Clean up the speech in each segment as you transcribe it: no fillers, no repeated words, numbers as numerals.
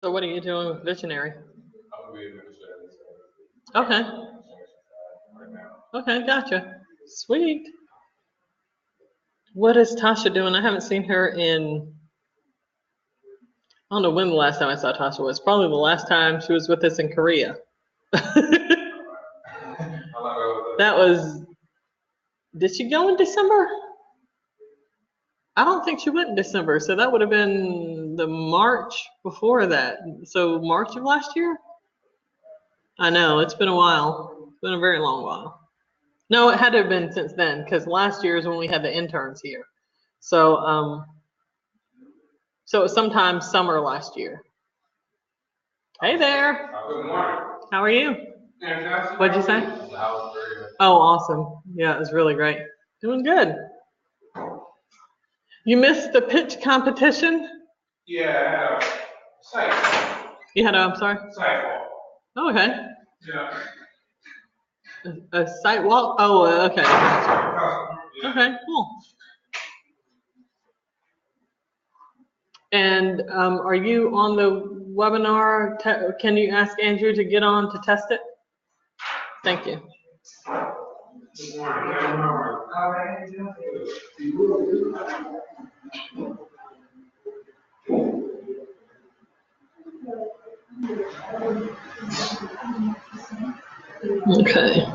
So what are you doing with Visionary? I'll be administrative. Okay. Right now. Okay, gotcha. Sweet. What is Tasha doing? I haven't seen her in, I don't know when the last time I saw Tasha was. Probably the last time she was with us in Korea. That was, did she go in December? I don't think she went in December, so that would have been the March before that. So March of last year? I know, it's been a while. It's been a very long while. No, it had to have been since then, because last year is when we had the interns here. So, so it was sometime summer last year. Hey there. Good morning. How are you? Fantastic. What'd you say? The house very good. Oh, awesome. Yeah, it was really great. Doing good. You missed the pitch competition? Yeah, I had a site. You had a, I'm sorry? Sidewalk. Oh, okay. Yeah. A site walk? Oh, okay. Yeah. Okay, cool. And are you on the webinar? Can you ask Andrew to get on to test it? Thank you. Good morning. Okay.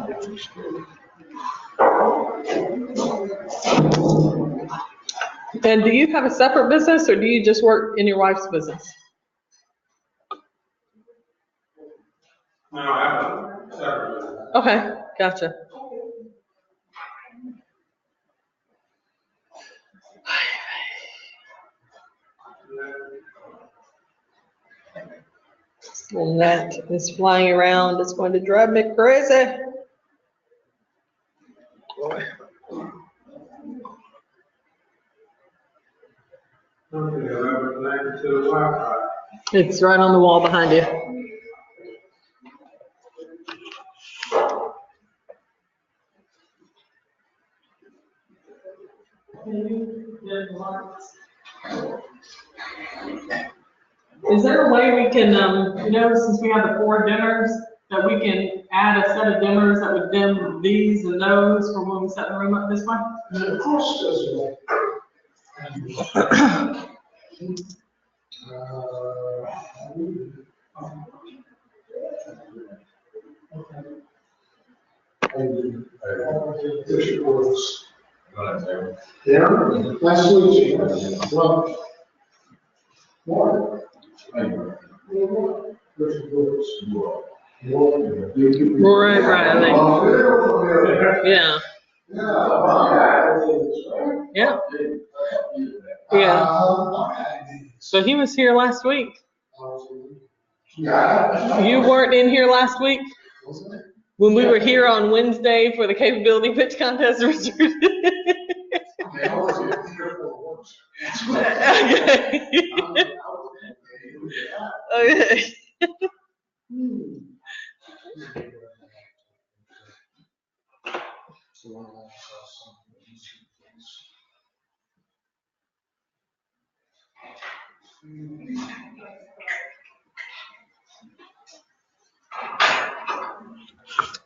And do you have a separate business or do you just work in your wife's business? No, I have a separate. Okay, gotcha. And that is flying around. It's going to drive me crazy. It's right on the wall behind you. Is there a way we can, since we have the 4 dimmers, that we can add a set of dimmers that would dim these and those for when we set the room up this way? Of course, yeah, nice to meet you. Well, morning. Right, Riley. Yeah. Yeah. Yeah. So he was here last week. You weren't in here last week? When we were here on Wednesday for the capability pitch contest. Okay. Okay.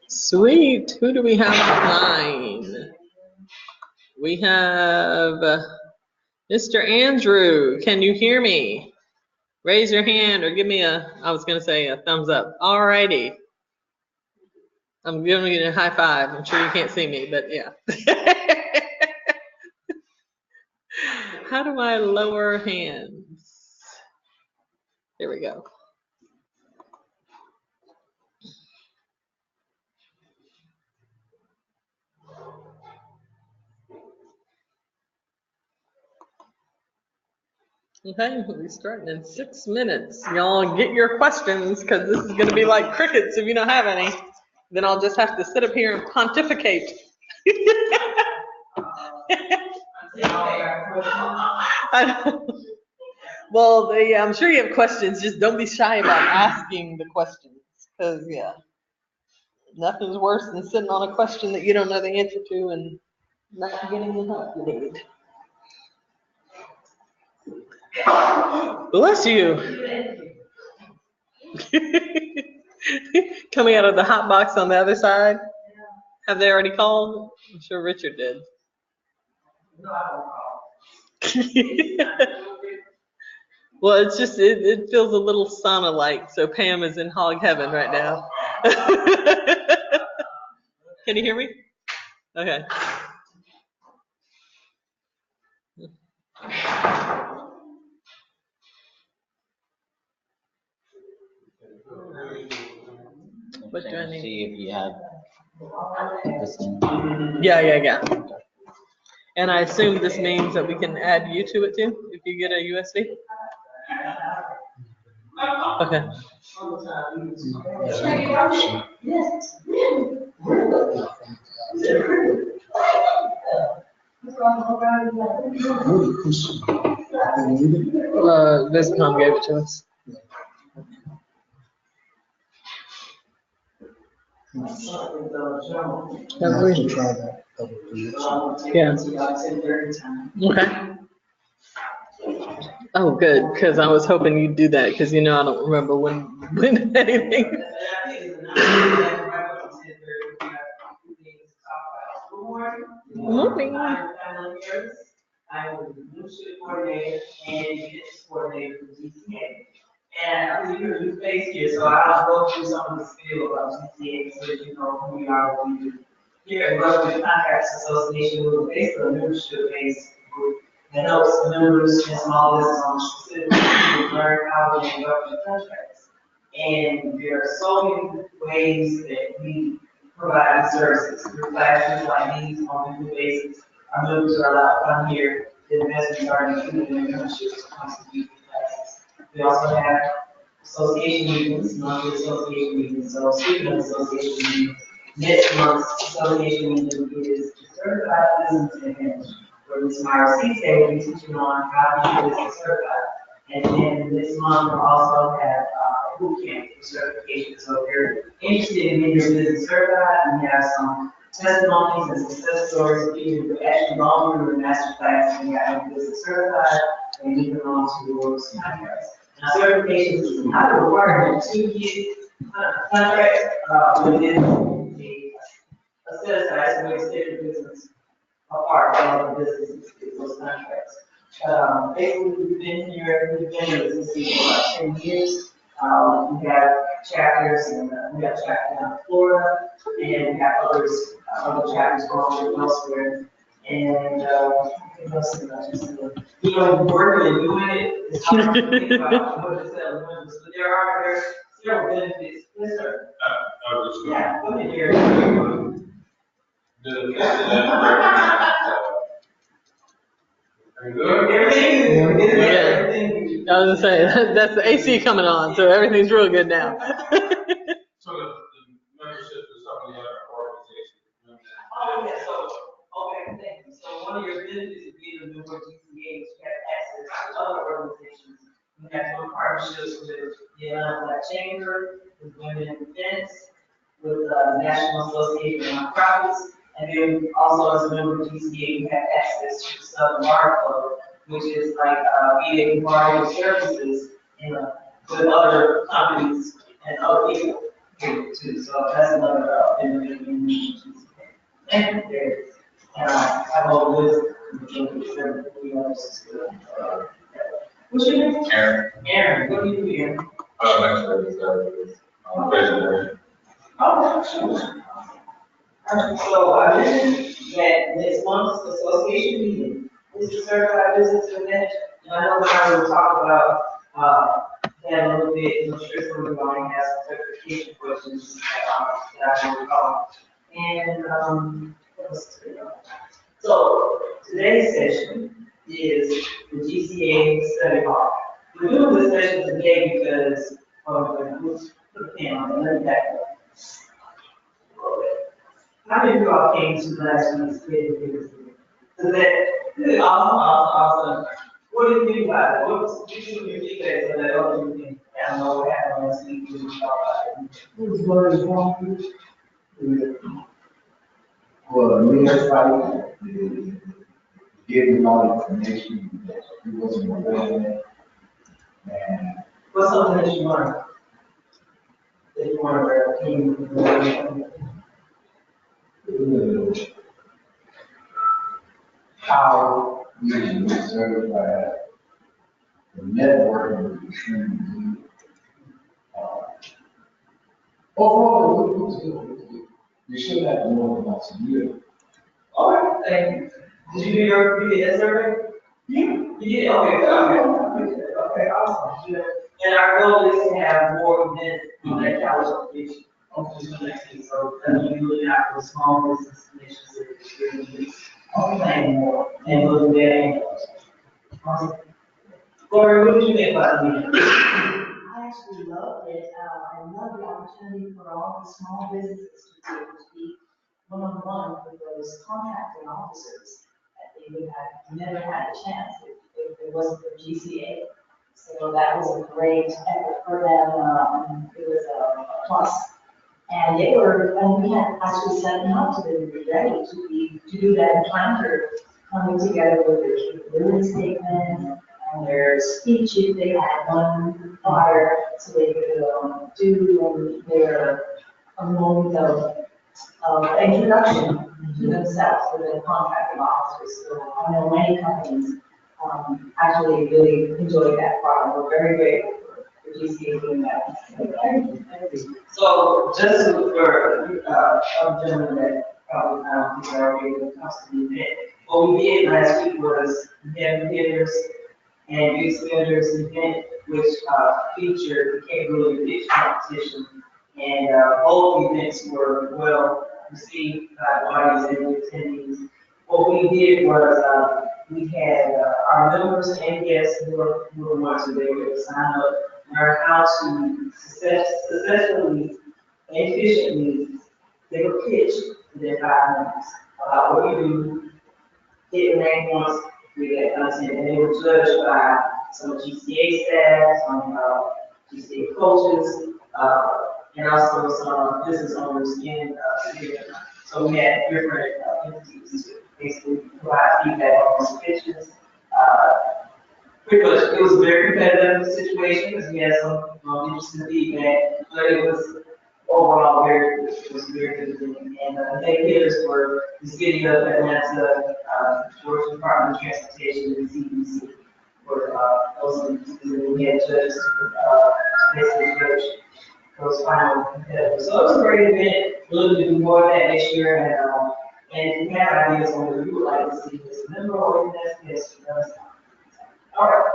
Sweet. Who do we have online? We have Mr. Andrew. Can you hear me? Raise your hand or give me I was going to say a thumbs up. All righty. I'm giving you a high five. I'm sure you can't see me, but yeah. How do I lower hands? There we go. Okay, we'll be starting in 6 minutes. Y'all get your questions because this is going to be like crickets if you don't have any. Then I'll just have to sit up here and pontificate. Well, I'm sure you have questions. Just don't be shy about asking the questions because, yeah, nothing's worse than sitting on a question that you don't know the answer to and not getting the help you need. Bless you. Coming out of the hot box on the other side. Have they already called? I'm sure Richard did. Well, it's just, it feels a little sauna-like, so Pam is in hog heaven right now. Can you hear me? Okay. What do I need? See if you have this in. Yeah. And I assume this means that we can add you to it too, if you get a USB? Okay. Viscom gave it to us. To try that. Yeah. Okay. Oh, good, because I was hoping you'd do that, because you know I don't remember when anything. Morning. I'm the leadership coordinator and units coordinator for GCA. And I'm a new face here, so I'll go through some of the spiel about GCA so that you know who we are, what we do. Here at Rutgers Contracts Association, we're basically a membership-based group that helps members and small business owners specifically learn how to conduct contracts. And there are so many ways that we provide services through classes like these on a weekly basis. Our members are allowed to come here. The investments are included in their memberships once a week classes. We also have association meetings, monthly association meetings. So speaking of association meetings, next month's association meeting is certified business advantage, where Ms. Myra Cisse will be teaching on how to be business certified. And then this month we'll also have a boot camp for certification. So if you're interested in getting your business certified, we have some testimonies and success stories of people who actually gone through the master class and got their business certified and moving on to the world's contracts. Now, certification is not a requirement to get contracts, but it is a set aside to make different business apart from the businesses get those contracts. Basically, we've been in this for about 10 years. We have chapters and we have chapters down in Florida, and we have other chapters going on elsewhere. And working and doing it is hard to think about what to tell members, but there are several benefits. Yes, sir. Yeah, go ahead, Jerry. Everything is I was gonna say, that's the AC coming on, so everything's real good now. So the membership is some of the other organizations. Oh, yeah, so, okay, thank you. So one of your benefits of being a member of GCA is you have access to other organizations. We have some partnerships with the Atlanta Black Chamber, with Women in Defense, with the National Association of Nonprofits, and then also as a member of GCA, you have access to the Southern Bar Club, which is like being bar services with other companies and other people too. So that's another benefit in GCA. Thank you, Derek. And I hope this what's your name? Aaron. Aaron, what do you do, Aaron? President. Oh, sure. So I mentioned that next month's association meeting is the certified business advantage. And I know that I will talk about that a little bit. I'm sure some of you already have some certification questions that I will recall. And so today's session is the GCA study hall. We're doing this session today because put the pen on it, let me back up. How many of you all came to last week's creative business? So that awesome. What do you think about it? What do you think that so that other you can kind of know what happened last week when we talked about it? It was very wrong. Well, me and everybody giving all the information that he wasn't aware of. And What's something that you learned? They want to team. How you certify the networking between overall, you should have more than once a year. All right, thank you. Did you do your, you did that survey? Yeah. You did, okay, awesome. Yeah. And our goal is to have more events on that college application. Hopefully next week, so that we really have for small business initiatives, and more, and look at. Awesome. Lori, what did you think about the meeting? I actually loved it. I love the opportunity for all the small businesses to be able to be one-on-one with those contracting officers that they would have never had a chance if it wasn't for GCA. So that was a great effort for them. It was a plus. And we had actually sent them out to them to be ready to do that encounter, coming together with their capability statement and their speech if they had one prior, so they could do their a moment of introduction to themselves for the contracting officers. So I know many companies actually really enjoyed that part, and we're very grateful for GCA doing that. So just for a gentleman that probably is already when it comes to the event, what we did last week was we had beginners and youth standards event, which featured the capability pitch competition. And both events were well received by the audience and the attendees. What we did was we had our members and guests who were ones who they were to sign up, learn how to successfully and efficiently give a pitch within 5 minutes about what you do, hit the main points, we get content, and they were judged by some GCA staff, some GCA coaches, and also some business owners in so we had different entities to basically provide feedback on those pitches. Pretty much, it was a very competitive situation because we had some interesting feedback, but it was overall it was very good. And the hitters were the city of Atlanta, Georgia Department of Transportation, and CDC for those entities. And we had judges basically judge those final competitors. So it was a great event. We're looking to do more of that next year. And if you have ideas on what you would like to see this member or this, let us know. All right.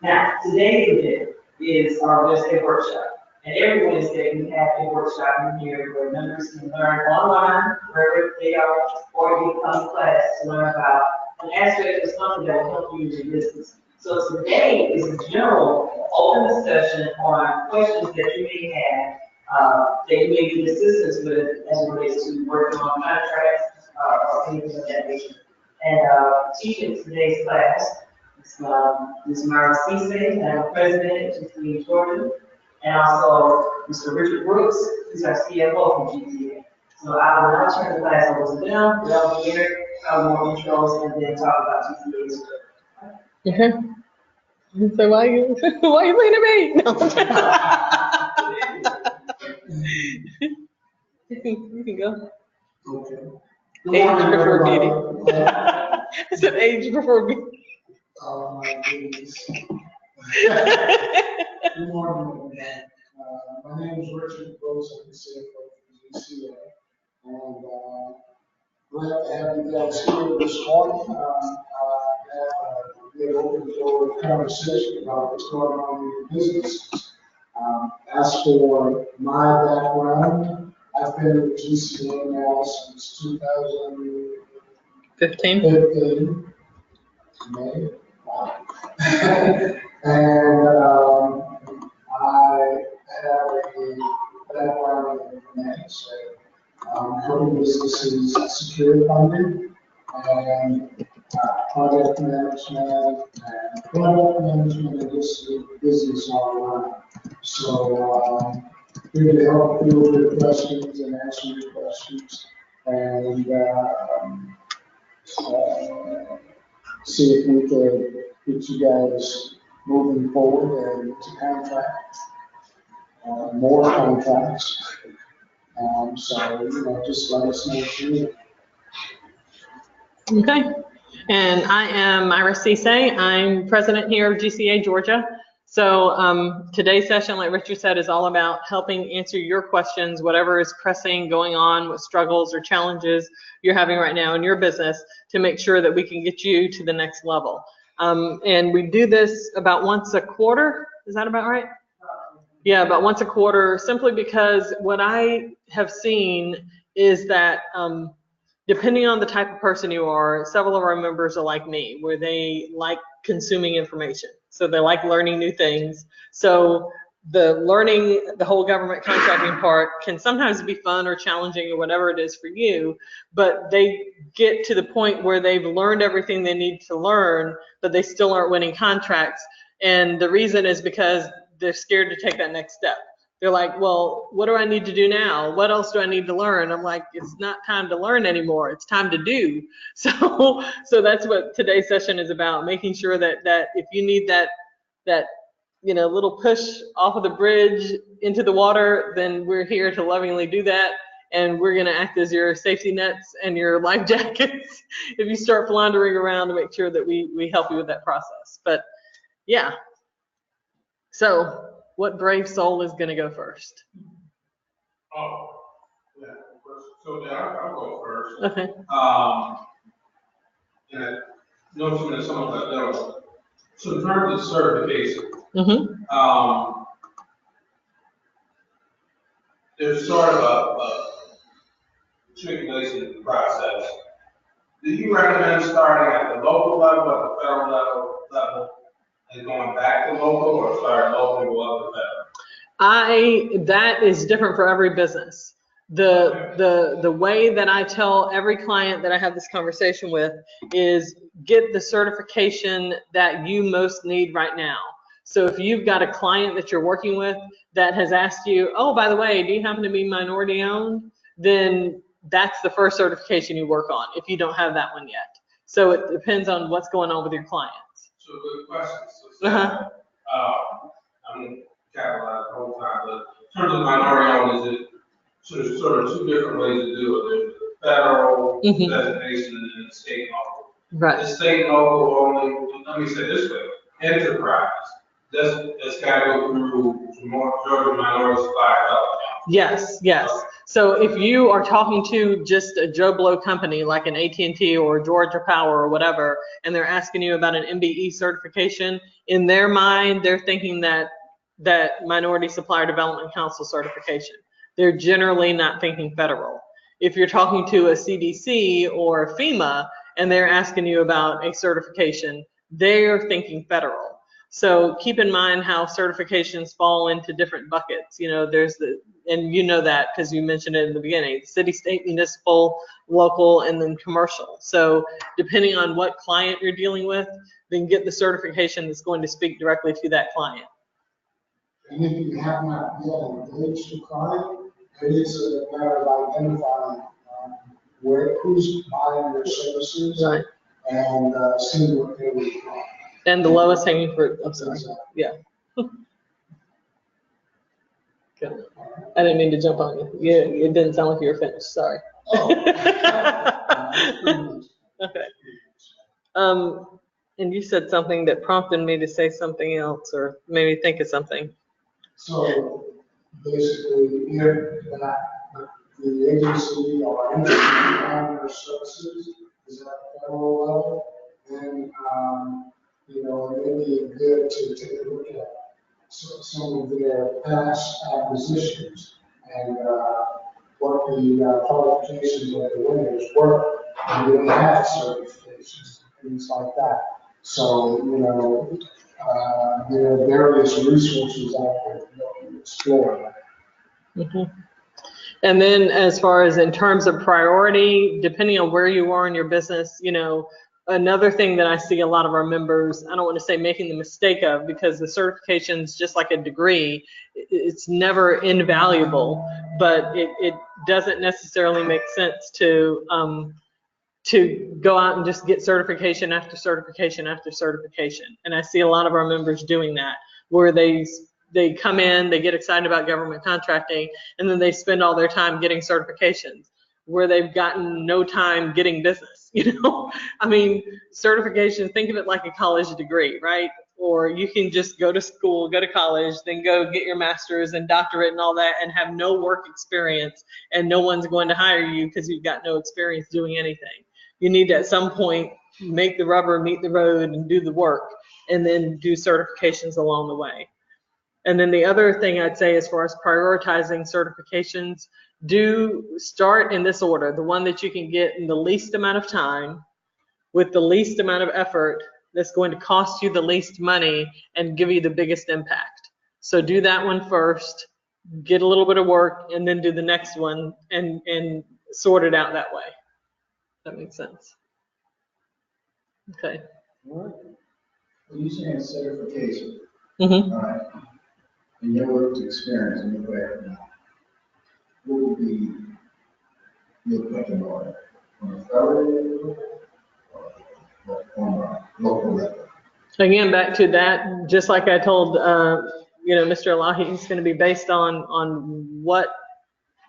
Now, today's event is our Wednesday workshop. And every Wednesday we have a workshop in here where members can learn online, wherever they are, or you can come to class to learn about an aspect of something that will help you in your business. So today is a general open discussion on questions that you may have that you may need assistance with as it relates to working on contracts or anything of that nature. And teaching today's class is Ms. Myra Cisse, our president of GCA Georgia, and also Mr. Richard Brooks, who's our CFO from GCA. So I will now turn the class over to them. They'll be here, more intros, and then talk about GCA's. So why you looking at me? No. You can go. Okay. Age before beauty. I said age before beauty. Oh my goodness. Good morning. My name is Richard Brooks. I'm the CFO of GCA. And glad to have you guys here this morning. Get open for a conversation about what's going on in your business. As for my background, I've been with GCA now since 15. 2015. May. Wow. And I have a background in finance, helping businesses secure funding and project management and product management and just business all around. So here to help field your questions and answer your questions and see if we could get you guys moving forward and to contract. more contracts. So, just let us know if you need. Okay. And I am Myra Cisse. I'm president here of GCA Georgia. So today's session, like Richard said, is all about helping answer your questions, whatever is pressing, going on, what struggles or challenges you're having right now in your business, to make sure that we can get you to the next level. And we do this about once a quarter. Is that about right? Yeah, about once a quarter, simply because what I have seen is that depending on the type of person you are, several of our members are like me, where they like consuming information. So they like learning new things. So the learning the whole government contracting part can sometimes be fun or challenging or whatever it is for you, but they get to the point where they've learned everything they need to learn, but they still aren't winning contracts. And the reason is because they're scared to take that next step. They're like, well, what do I need to do now? What else do I need to learn? I'm like, it's not time to learn anymore. It's time to do. So that's what today's session is about, making sure that if you need that little push off of the bridge into the water, then we're here to lovingly do that. And we're going to act as your safety nets and your life jackets if you start floundering around, to make sure that we help you with that process. But yeah. So what brave soul is going to go first? Oh, yeah. So I'll go first. Okay. And I noticed that some of that know. So in terms of certification, there's sort of a tribulation process. Do you recommend starting at the local level, at the federal level, and going back to local, or start local and go up to federal? That is different for every business. The way that I tell every client that I have this conversation with is get the certification that you most need right now. So if you've got a client that you're working with that has asked you, oh, by the way, do you happen to be minority owned? Then that's the first certification you work on, if you don't have that one yet. So it depends on what's going on with your clients. So good question. So, I'm capitalized the whole time, but in terms of minority owned, so there's sort of two different ways to do it. There's the federal designation and the state and local. Right. The state and local only, let me say this way, enterprise. That's got to go through Georgia Minority Supply Health. Yes. So if you are talking to just a Joe Blow company like an AT&T or Georgia Power or whatever, and they're asking you about an MBE certification, in their mind, they're thinking that Minority Supplier Development Council certification. They're generally not thinking federal. If you're talking to a CDC or FEMA and they're asking you about a certification, they're thinking federal. So keep in mind how certifications fall into different buckets. There's and you know that because you mentioned it in the beginning, city, state, municipal, local, and then commercial. So depending on what client you're dealing with, then get the certification that's going to speak directly to that client. And if you have not yet engaged the client, it is a matter of identifying who's buying your services, right, and seeing what they would want. And the lowest hanging fruit. I'm sorry. Yeah. Good. I didn't mean to jump on you. Yeah, it didn't sound like you were finished. Sorry. Oh. Okay. And you said something that prompted me to say something else, or made me think of something. So basically, if the agency or entity buying your services is at the federal level, then it may be good to take a look at some of their past acquisitions and what the qualifications of the winners were, and they have certifications, things like that. So, there are various resources out there to explore. And then as far as in terms of priority, depending on where you are in your business, another thing that I see a lot of our members, I don't want to say making the mistake of, because the certification's just like a degree, it's never invaluable, but it doesn't necessarily make sense to go out and just get certification after certification after certification. And I see a lot of our members doing that, where they they come in, they get excited about government contracting, and then they spend all their time getting certifications where they've gotten no time getting business, you know? I mean, certification, think of it like a college degree, right? Or you can just go to school, go to college, then go get your master's and doctorate and all that and have no work experience, and no one's going to hire you because you've got no experience doing anything. You need to at some point make the rubber meet the road and do the work, and then do certifications along the way. And then the other thing I'd say as far as prioritizing certifications, do start in this order: the one that you can get in the least amount of time with the least amount of effort, that's going to cost you the least money and give you the biggest impact. So do that one first, get a little bit of work, and then do the next one and sort it out that way. That makes sense. Okay. All right. Well, you're saying certification, Mm-hmm. all right? In your work experience and your background, what would be your pecking order on the federal level or on the local level? Again, back to that, just like I told Mr. Elahi, it's going to be based on what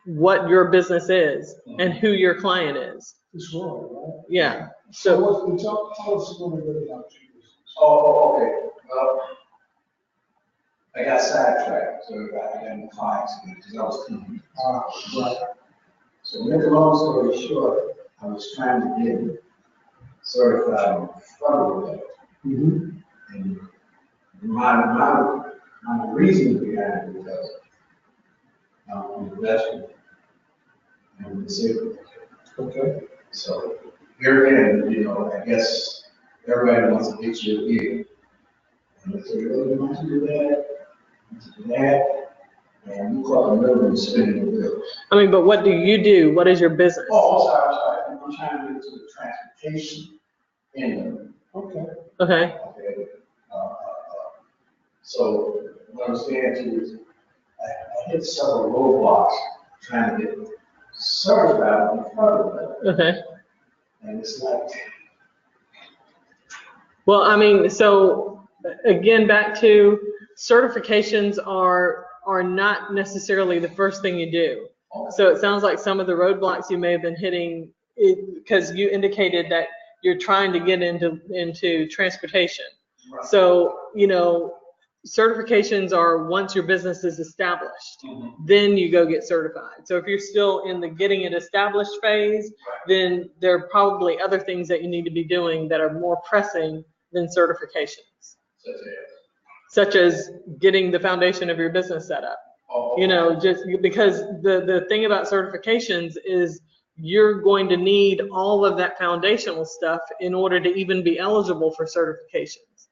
your business is and who your client is. It's wrong, right? Yeah. So tell us a little bit about your business. Oh, okay. Well, I got sidetracked, so I got my clients because I was coming. Right. So make a long story short, I was trying to get certified on federal level. Mm-hmm. And my reason behind it was I'm a veteran and disabled. Okay. So here again, I guess everybody wants to get your ear. And they say, well, you want to do that, you want to do that, and you call the middle and spinning the wheel. I mean, but what do you do? What is your business? Oh, sorry. I'm trying to get to the transportation and Okay. Okay. okay. So what I'm saying to you is I hit several roadblocks trying to get certified on the federal level. Okay. And it's like, Well, I mean, so again, back to certifications are not necessarily the first thing you do. So it sounds like some of the roadblocks you may have been hitting, because you indicated that you're trying to get into transportation. right. So, certifications are once your business is established, then you go get certified. So if you're still in the getting it established phase, then there are probably other things that you need to be doing that are more pressing than certifications, such as getting the foundation of your business set up. Just because the thing about certifications is you're going to need all of that foundational stuff in order to even be eligible for certifications.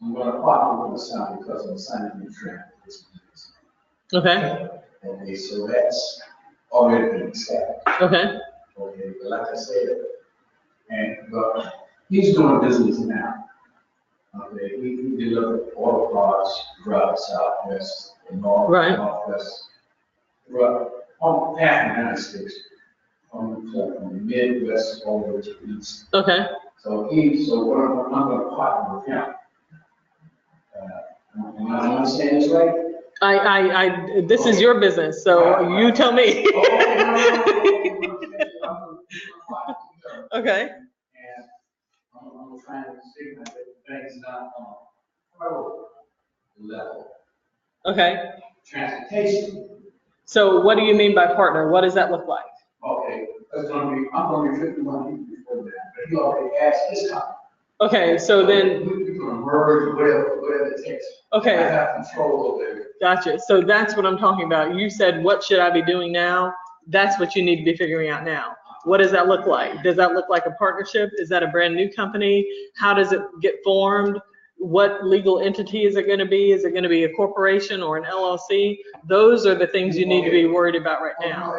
I'm going to partner with the sound because I'm signing the trend. Okay. Okay, so that's already been established. Okay. Okay, but like I said, but he's doing business now. Okay, he delivered auto parts throughout the Southwest and Northwest, on half the United States, from the Midwest over to the East. Okay. So what I'm going to partner with him. Am I understanding this right? This is your business, so you tell me. Okay. And I'm trying to figure out that things not on a federal level. Okay. Transportation. So what do you mean by partner? What does that look like? Okay, I'm going to be 51 people before that, but he already asked his company. Okay, so then. We're going to merge whatever it takes. Okay. I have control over it. Gotcha. So that's what I'm talking about. You said, what should I be doing now? That's what you need to be figuring out now. What does that look like? Does that look like a partnership? Is that a brand new company? How does it get formed? What legal entity is it going to be? Is it going to be a corporation or an LLC? Those are the things you need to be worried about right now.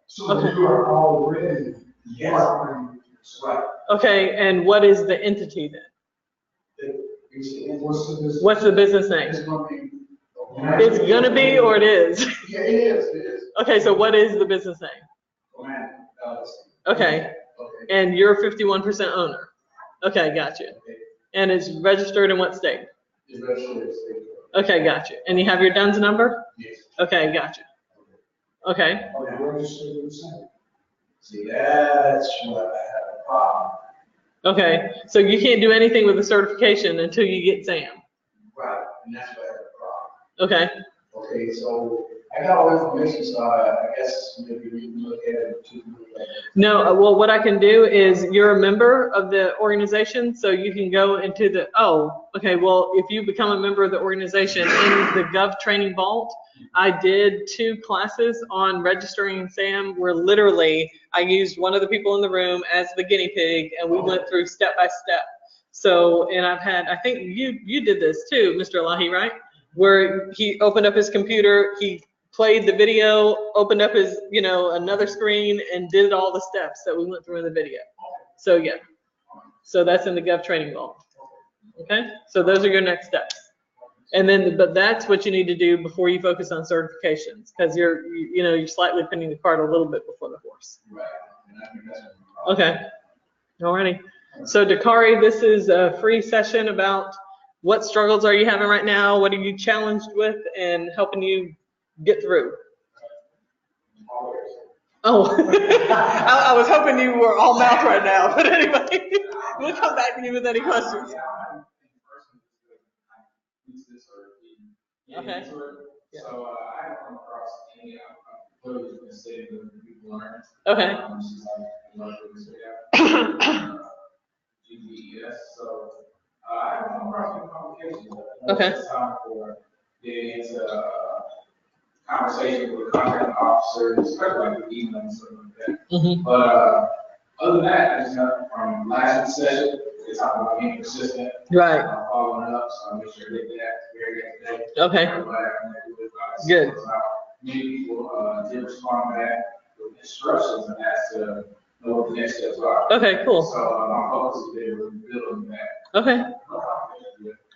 So you are already partnering. Right. Okay, and what is the entity then? What's the business name? It's gonna be or it is? Yeah, it is. Okay, so what is the business name? Okay. And you're a 51% owner. Okay, gotcha. And it's registered in what state? It's registered in the state. Okay, gotcha. And you have your DUNS number? Yes. Okay, gotcha. Okay. Are you registered in the same? See, that's what I have a problem. Okay, so you can't do anything with the certification until you get SAM. Right, and that's what I have a problem. Okay. Okay, so I got all the information, so I guess maybe we can look at it too. No, well, what I can do is you're a member of the organization, so you can go into the, okay, well, if you become a member of the organization in the Gov Training Vault, I did 2 classes on registering SAM where literally I used one of the people in the room as the guinea pig and we went through step by step. So, and I've had, I think you did this too, Mr. Elahi, right? Where he opened up his computer, he played the video, opened up his, another screen and did all the steps that we went through in the video. So yeah, so that's in the Gov Training Vault. Okay, so those are your next steps. And then, but that's what you need to do before you focus on certifications, because you're slightly putting the cart a little bit before the horse. Right. And I think that's Okay, alrighty. So Dakari, this is a free session about what struggles are you having right now, what are you challenged with, and helping you get through. Oh, I was hoping you were all mouth right now, but anyway, we'll come back to you with any questions. Okay. Yeah. So I have come across any footage and say that people learn. Okay. GBES. So I have come across some complications. Okay. It's time for getting into conversation with contract officers, especially like the email and stuff like that. Mm-hmm. But other than that, I just have from last session, it's talking about being consistent. Right. Following up, so I make sure they get that very next day. Okay. Good. Many people did respond back with instructions and asked to know what the next steps are. Okay, cool. So my focus is to build that. Okay.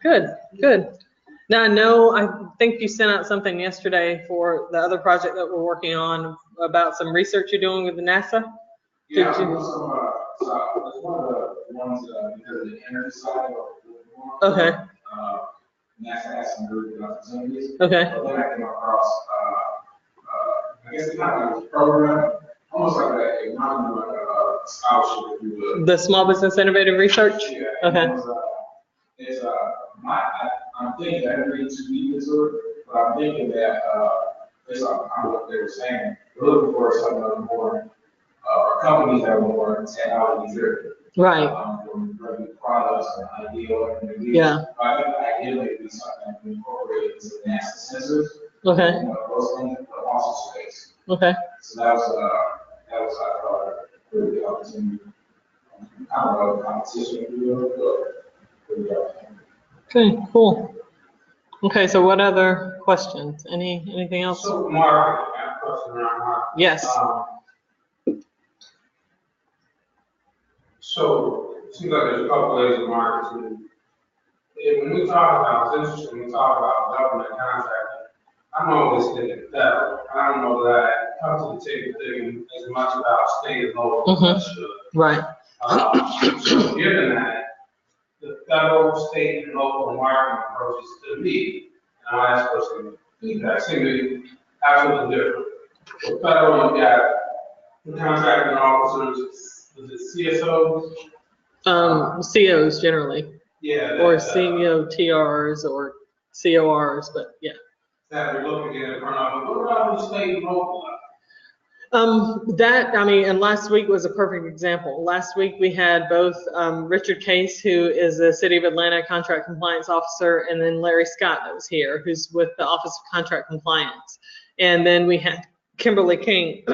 Good, good. Now I think you sent out something yesterday for the other project that we're working on about some research you're doing with NASA. Yeah, that's one of the ones because of the energy side of Okay. NASA has some really good opportunities. Okay. But then I came across, I guess it's kind of a program, almost like a scholarship, if you would. The Small Business Innovative Research? Yeah. Okay. I'm thinking I didn't read too deep into it, but I'm thinking that based on what they were saying, we're looking for something more, companies that are more technology driven. Right. Products and ideal. Yeah. I think ideally it'd be something that we incorporate into the NASA sensors. Okay. Those things, but also space. Okay. So that was I thought a really good opportunity. Kind of a competition, if you will, but really good opportunity. Okay, cool. Okay, so what other questions? Anything else? So Mark, I have a question around Mark. Yes. So it seems like there's a couple ways of marketing. When we talk about, it's interesting, when we talk about government contracting, I'm always thinking federal. I don't know that I come to the table thinking as much about state and local as I should. Right. So given that, the federal, state, and local marketing approaches to me, and I'll ask for some feedback, seem to be absolutely different. For federal, you got the contracting officers, is it CSOs? COs generally. Yeah. Or COTRs or CORs, but yeah. That we're looking at in front of, what about the state and local? And last week was a perfect example. Last week we had both Richard Case, who is the City of Atlanta Contract Compliance Officer, and then Larry Scott that was here, who's with the Office of Contract Compliance. And then we had Kimberly King,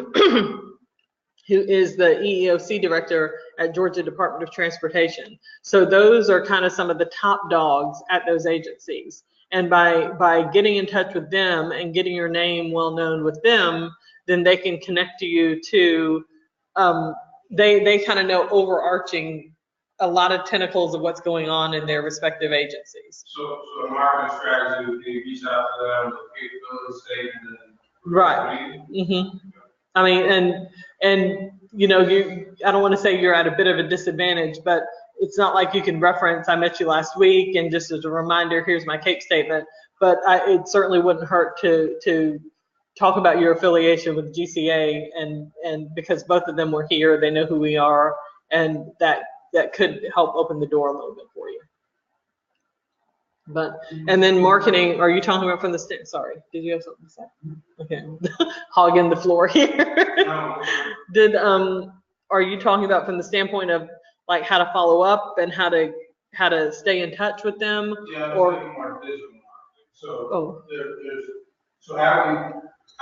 who is the EEOC Director at Georgia Department of Transportation. So those are kind of some of the top dogs at those agencies. And by getting in touch with them and getting your name well known with them, then they can connect you to, they kind of know overarching a lot of tentacles of what's going on in their respective agencies. So the marketing strategy would be reach out to them, capability statement, and right. Mm-hmm. I mean, and you know, I don't want to say you're at a bit of a disadvantage, but it's not like you can reference, I met you last week, and just as a reminder, here's my CAPE statement. But it certainly wouldn't hurt to talk about your affiliation with GCA, and because both of them were here, they know who we are, and that could help open the door a little bit for you. But, and then marketing, are you talking about from the sorry, did you have something to say? Okay, hogging the floor here. Are you talking about from the standpoint of like how to follow up and how to stay in touch with them? Yeah, or more digital marketing. So so how do we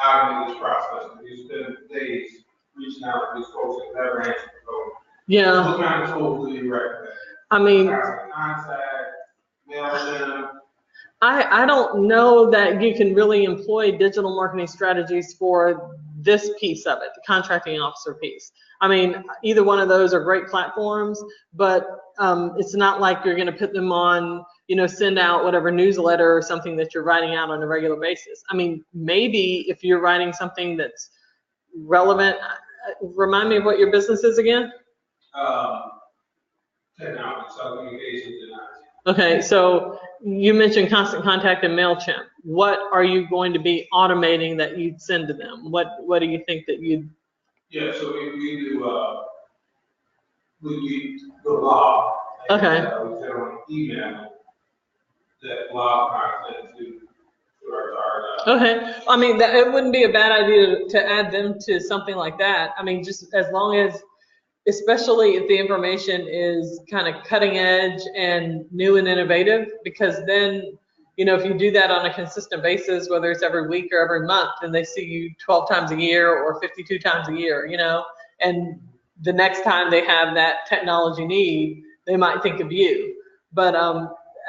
automate this process? We spend days reaching out to these folks that never answer the phone. Yeah. What kind of tools do you recommend? I mean, contact, mail them. I don't know that you can really employ digital marketing strategies for this piece of it, the contracting officer piece. I mean, either one of those are great platforms, but it's not like you're going to put them on, you know, send out whatever newsletter or something that you're writing out on a regular basis. I mean, maybe if you're writing something that's relevant, remind me of what your business is again? Technology, telecommunications, and IT. Okay, so you mentioned Constant Contact and MailChimp. What are you going to be automating that you'd send to them? What do you think that you'd? Yeah, so we do the blog. Okay. We send on email that blog content to our Okay, I mean, it wouldn't be a bad idea to add them to something like that. I mean, just as long as, especially if the information is kind of cutting edge and new and innovative, because then, you know, if you do that on a consistent basis, whether it's every week or every month, and they see you 12 times a year or 52 times a year, you know, and the next time they have that technology need, they might think of you. But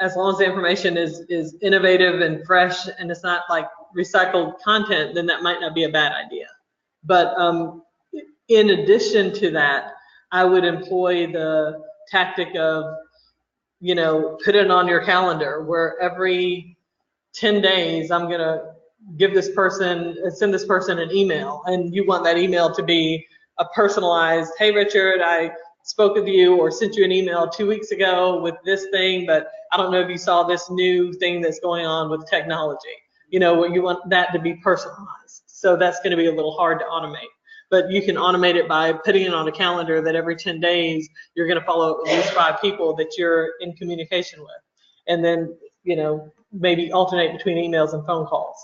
as long as the information is innovative and fresh and it's not like recycled content, then that might not be a bad idea. But in addition to that, I would employ the tactic of, you know, put it on your calendar where every 10 days I'm going to give this person, send this person an email, and you want that email to be a personalized, hey Richard, I spoke with you or sent you an email 2 weeks ago with this thing, but I don't know if you saw this new thing that's going on with technology. You know, you want that to be personalized. So that's going to be a little hard to automate. But you can automate it by putting it on a calendar that every 10 days you're going to follow at least 5 people that you're in communication with. And then, you know, maybe alternate between emails and phone calls.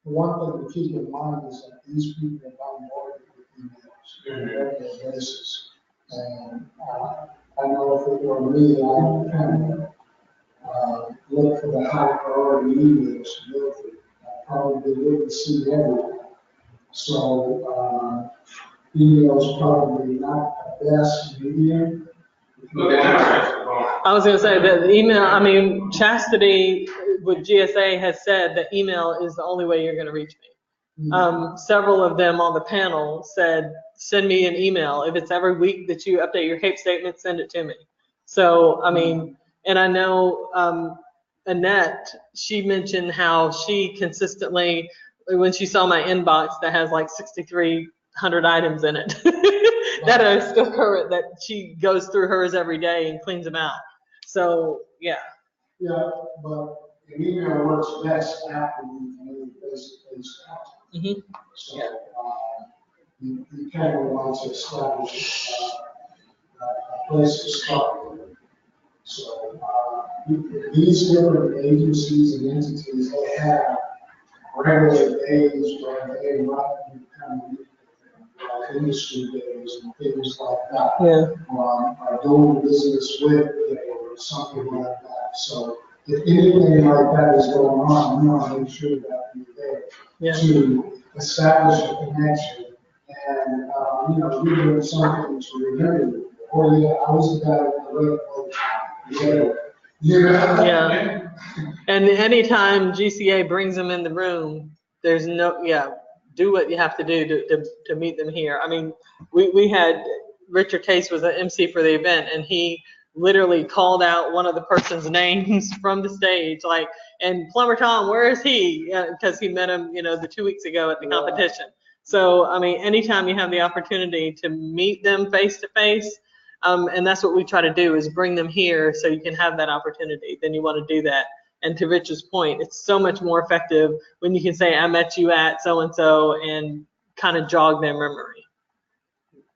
One thing to keep in mind is that these people are bombarded with emails on a regular basis. And I know if it were me, I kind of look for the high priority emails to go through. I probably wouldn't see everyone. So email's probably not the best medium. I was going to say that the email, I mean, Chastity with GSA has said that email is the only way you're going to reach me. Several of them on the panel said, send me an email. If it's every week that you update your CAPE statement, send it to me. So, I mean, and I know Annette, she mentioned how she consistently, when she saw my inbox that has like 6,300 items in it, that are still current, that she goes through hers every day and cleans them out. So, yeah. Yeah, but an email works best after you've made face-to-face contact. So you kind of want to establish a place to start with. So these different agencies and entities, they have regular days where they run kind of industry days and things like that. Yeah. Are doing business with or something like that. So if anything like that is going on, we want to make sure that we're there to establish a connection and, you know, give them something to remember. Or yeah, I was the guy with the red coat. Yeah. And anytime GCA brings them in the room, there's no, do what you have to do to meet them here. I mean, we had, Richard Case was an MC for the event, and he literally called out one of the person's names from the stage, like, and Plumber Tom, where is he? Because he met him, you know, the 2 weeks ago at the competition. So, I mean, anytime you have the opportunity to meet them face to face, and that's what we try to do is bring them here so you can have that opportunity, then you want to do that. And to Richard's point, it's so much more effective when you can say, I met you at so-and-so and kind of jog their memory.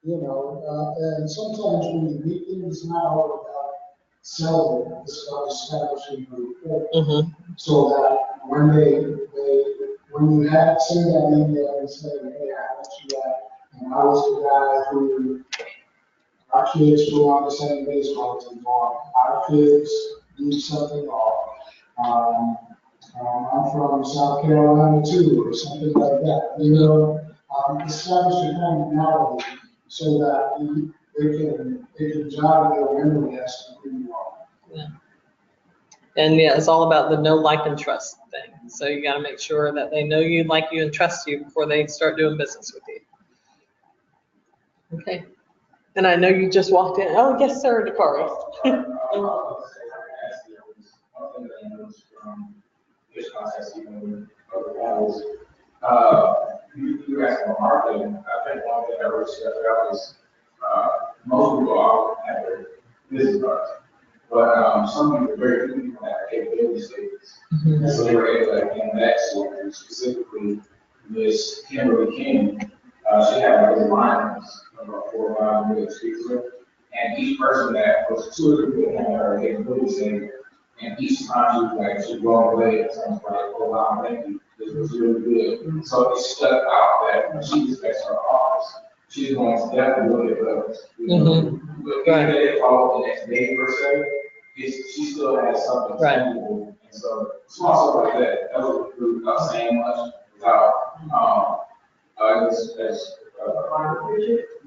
You know, and sometimes when you meet them, it's not all about selling, it's about establishing a rapport. So that when when you have send that email and say, hey, I met you at, and I was the guy who, our kids were on the same baseball team, or our kids do something, or I'm from South Carolina too, or something like that. You know, establish a commonality so that they can jog their memory as to who you are. Yeah. And yeah, it's all about the know, like, and trust thing. So you got to make sure that they know you, like you, and trust you before they start doing business with you. Okay. And I know you just walked in. Oh, yes, sir, Dakari. You asked about marketing. I think one thing I really stressed out is most people are at their business cards, but some people, very few people have capability statements. And so they were able to hand that to specifically Miss Kimberly King. She had those lines about 4 or 5 million speaks with, and each person that was 2 or 3 people had her capability statement, and each time she blown away, it sounds like, oh wow, thank you. This was really good. So it stuck out that when she respects her office, she's going to definitely look at those. But even if they follow the next day per se, she still has something tangible. And so small stuff like that, that was really without saying much, without as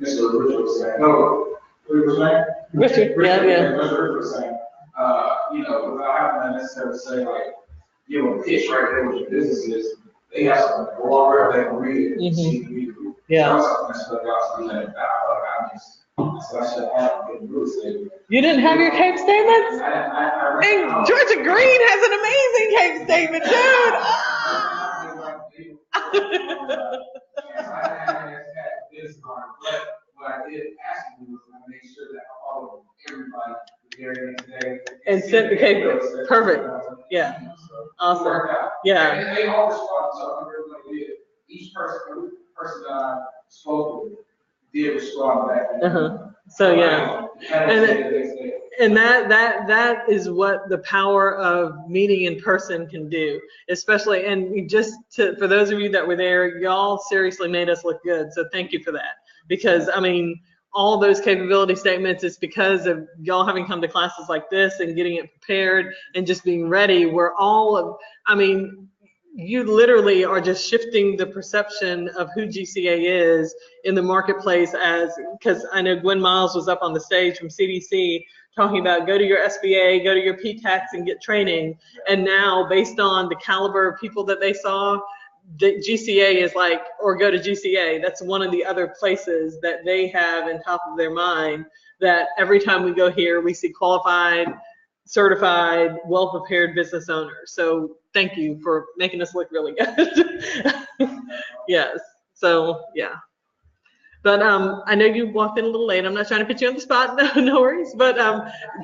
Mr. Richard was saying, no, what was saying? Richard, yeah. Mr. Richard was saying, you know, without having to necessarily say like, give them a pitch right there what your business is. They have something to go over, they can read it, and see the Yeah. That was something that stuck out to me like, so I should have a real estate. You didn't have your CAPE statements? And Georgia Green has an amazing CAPE statement, dude. What I did ask you was to make sure that I followed everybody the next day. And sent the CAPE. Perfect. Yeah. Awesome. Yeah. And they all responded, so I really did. Each person that I spoke with did respond back. So yeah. And that is what the power of meeting in person can do, especially, and for those of you that were there, y'all seriously made us look good. So thank you for that. Because I mean, all those capability statements is because of y'all having come to classes like this and getting it prepared and just being ready. You literally are just shifting the perception of who GCA is in the marketplace, because I know Gwen Miles was up on the stage from CDC talking about go to your SBA, go to your PTACs and get training. And now based on the caliber of people that they saw, the GCA is like, or go to GCA. That's one of the other places that they have in top of their mind, that every time we go here, we see qualified, certified, well-prepared business owners. So thank you for making us look really good. Yes, so yeah. But I know you walked in a little late. I'm not trying to put you on the spot, no worries. But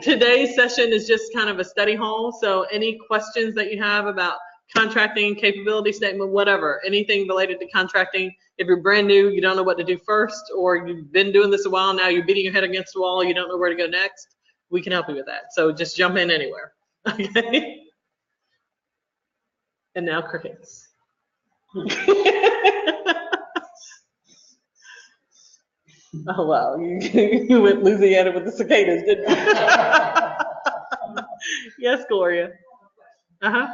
today's session is just kind of a study hall. So any questions that you have about contracting, capability statement, whatever, anything related to contracting, if you're brand new, you don't know what to do first, or you've been doing this a while now, you're beating your head against the wall, you don't know where to go next, we can help you with that. So just jump in anywhere, okay? And now crickets. Oh, wow, you went Louisiana with the cicadas, didn't you? Yes, Gloria. Uh-huh.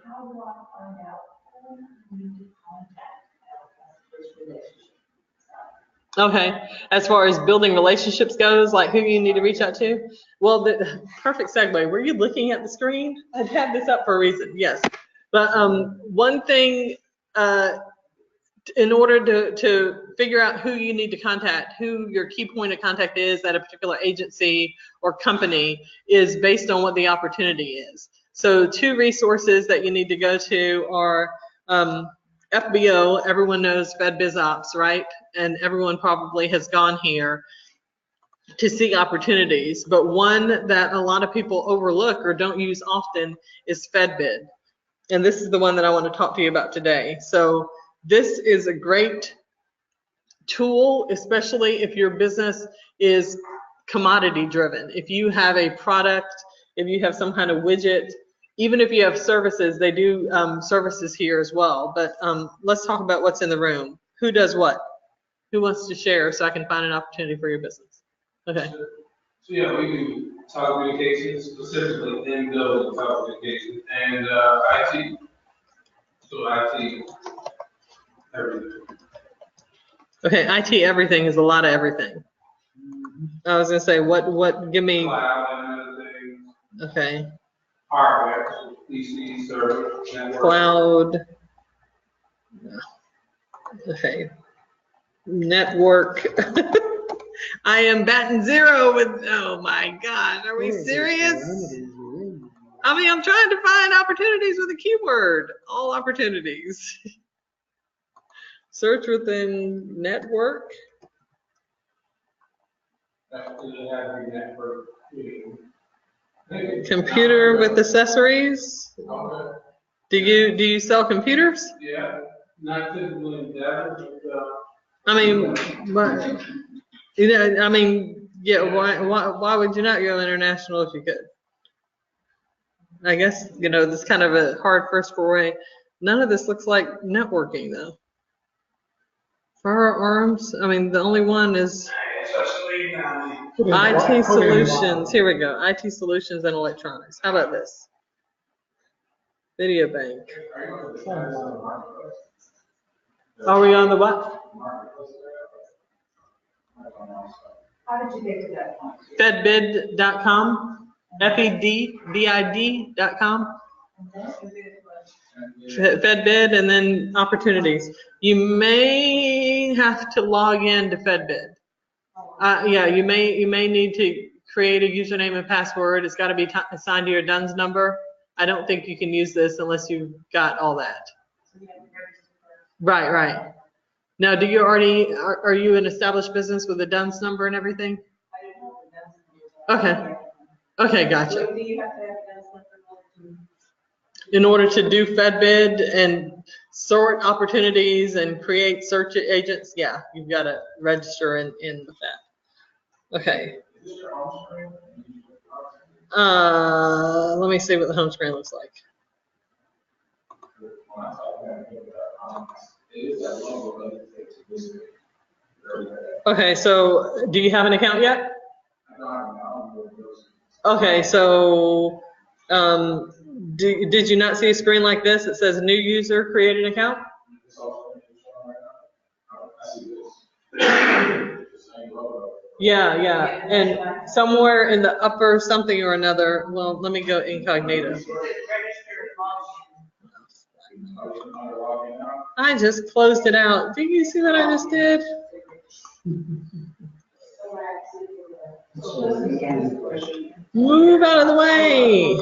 How do I find out who you need to contact this relationship? Okay, as far as building relationships goes, like who you need to reach out to? Well, the perfect segue. Were you looking at the screen? I'd have this up for a reason, yes. But one thing, in order to figure out who you need to contact, who your key point of contact is at a particular agency or company, is based on what the opportunity is. So 2 resources that you need to go to are FBO, everyone knows FedBizOps, right? And everyone probably has gone here to see opportunities, but one that a lot of people overlook or don't use often is FedBid. And this is the one that I want to talk to you about today. So this is a great tool, especially if your business is commodity driven. If you have a product, if you have some kind of widget, even if you have services, they do services here as well. But let's talk about what's in the room. Who does what? Who wants to share so I can find an opportunity for your business? Okay. So yeah, we do telecommunications, specifically in-building telecommunications, and IT. So IT, everything. Okay, IT everything is a lot of everything. I was gonna say, what, give me, Cloud and other things, okay, hardware, PC, server, network. cloud. Okay, network. I am batting zero with, oh my God, are we serious? I mean, I'm trying to find opportunities with a keyword, all opportunities. Search within network. Actually, have a network. Computer with accessories. Okay. Do you sell computers? Yeah, not typically that, but, I mean, but, you know, I mean, yeah, why would you not go international if you could? I guess, you know, this kind of a hard first foray. None of this looks like networking though. Firearms, I mean, the only one is IT solutions. Here we go. IT solutions and electronics. How about this? Video bank. Are we on the what? How did you get to that point? Fedbid.com. FEDBID.com. Fedbid and then opportunities. You may have to log in to Fedbid. Yeah, you may need to create a username and password. It's got to be assigned to your DUNS number. I don't think you can use this unless you've got all that. Right. Now, do you already, are you an established business with a DUNS number and everything? Okay, gotcha. In order to do FedBid and sort opportunities and create search agents, yeah, you've got to register in with that. Okay. Let me see what the home screen looks like. Okay, so do you have an account yet? Okay, so did you not see a screen like this? It says new user, create an account? Yeah, and somewhere in the upper something or another, well, let me go incognito. I just closed it out. Do you see what I just did? Move out of the way.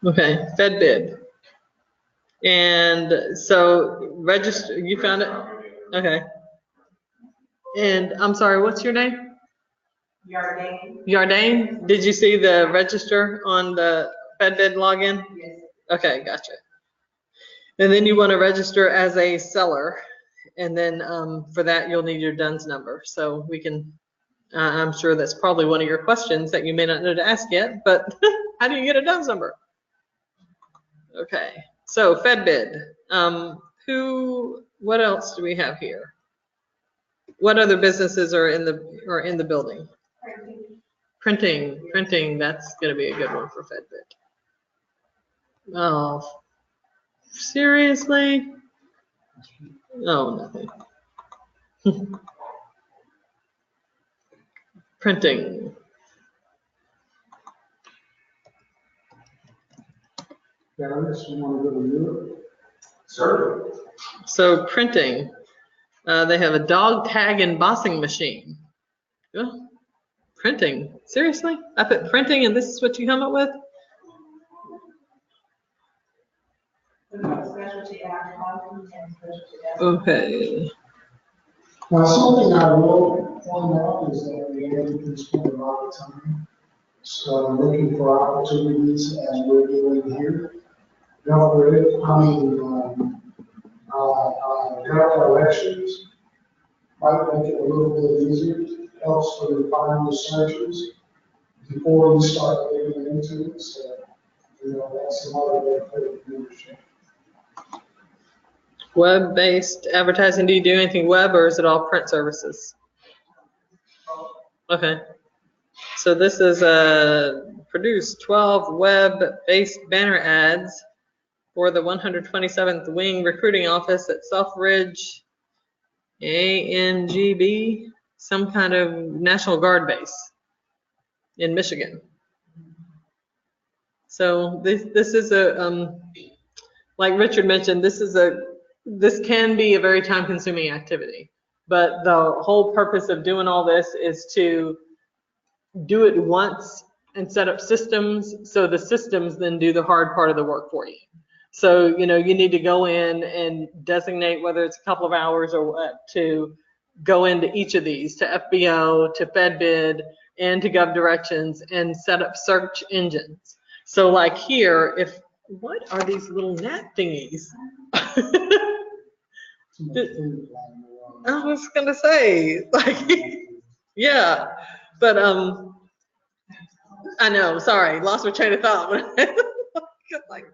Okay, FedBid. And so register, you found it? Okay. And I'm sorry, what's your name? Yardane. Did you see the register on the FedBid login? Yes. Okay, gotcha. And then you want to register as a seller. And then for that, you'll need your DUNS number. So we can, I'm sure that's probably one of your questions that you may not know to ask yet, but how do you get a DUNS number? Okay, so FedBid. What else do we have here? What other businesses are in the building? Printing, that's gonna be a good one for FedBid. Oh, seriously? Oh, nothing. Printing. Dennis, you want to go to Europe? Certainly. So printing, they have a dog tag embossing machine. Yeah. Printing. Seriously? I put printing and this is what you come up with? Specialty advertising and specialty advertising. Okay. Now, something I will point out is that we have spent a lot of time looking for opportunities as we're doing here. Direct elections might make it a little bit easier, helps to refine the searches before you start getting into it, so, that's another way for membership. Web-based advertising, do you do anything web or is it all print services? Okay. So this is produce 12 web-based banner ads for the 127th Wing Recruiting Office at Selfridge ANGB, some kind of National Guard base in Michigan. So this is a, like Richard mentioned, this can be a very time-consuming activity. But the whole purpose of doing all this is to do it once and set up systems, so the systems then do the hard part of the work for you. So, you need to go in and designate whether it's a couple of hours or what to go into each of these, to FBO, to FedBid, and to GovDirections, and set up search engines. So like here, what are these little gnat thingies? I was gonna say, like, yeah, but I know, sorry, lost my train of thought. Like,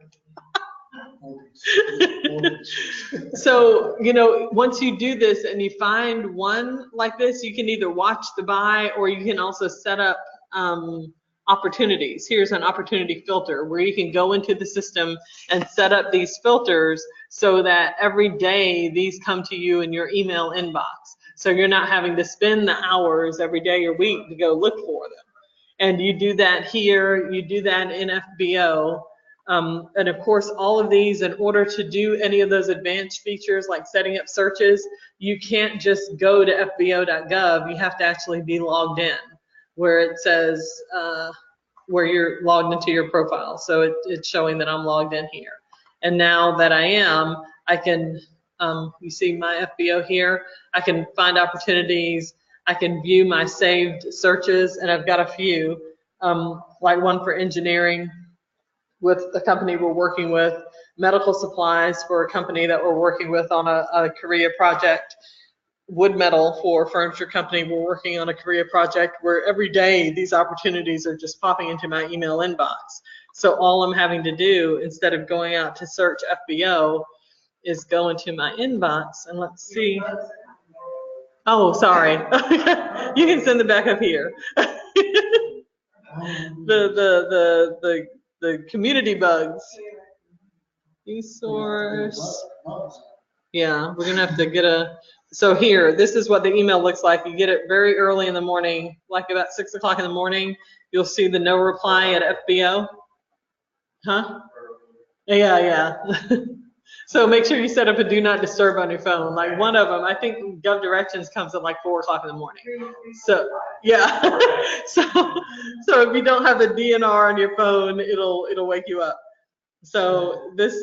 so, once you do this and you find one like this, you can either watch the buy or you can also set up opportunities. Here's an opportunity filter where you can go into the system and set up these filters so that every day these come to you in your email inbox. So you're not having to spend the hours every day or week to go look for them. And you do that here, you do that in FBO. And of course, all of these, in order to do any of those advanced features like setting up searches, you can't just go to fbo.gov. You have to actually be logged in, where it says where you're logged into your profile. So it's showing that I'm logged in here. And now that I am, I can, you see my FBO here, I can find opportunities, I can view my saved searches, and I've got a few, like one for engineering with a company we're working with, medical supplies for a company that we're working with on a Korea project, wood metal for a furniture company we're working on a Korea project, where every day these opportunities are just popping into my email inbox. So all I'm having to do, instead of going out to search FBO, is go into my inbox and let's see. Oh, sorry. You can send it back up here. The community bugs. Resource. Yeah, we're gonna have to get so here, this is what the email looks like. You get it very early in the morning, like about 6 o'clock in the morning. You'll see the no reply at FBO. Huh? Yeah. So make sure you set up a do not disturb on your phone. Like one of them, I think GovDirections comes at like 4 o'clock in the morning. So yeah, so if you don't have the DNR on your phone, it'll wake you up. So this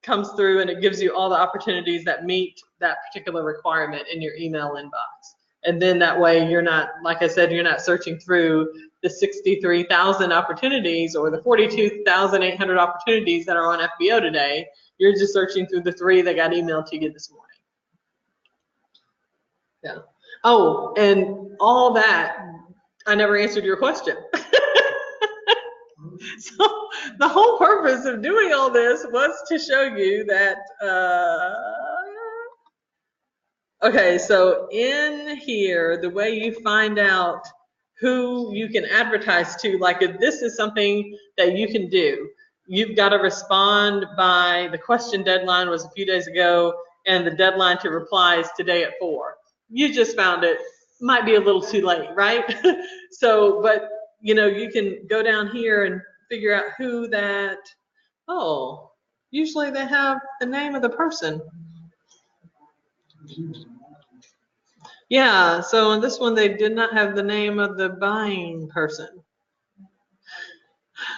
comes through and it gives you all the opportunities that meet that particular requirement in your email inbox. And then that way you're not, like I said, you're not searching through the 63,000 opportunities or the 42,800 opportunities that are on FBO today. You're just searching through the 3 that got emailed to you this morning. Yeah. Oh, and all that, I never answered your question. So the whole purpose of doing all this was to show you that, okay, so in here, the way you find out who you can advertise to, like if this is something that you can do, you've got to respond by, the question deadline was a few days ago, and the deadline to reply is today at 4. You just found it, might be a little too late, right? So, but you can go down here and figure out who that, oh, usually they have the name of the person. Yeah, so on this one, they did not have the name of the buying person.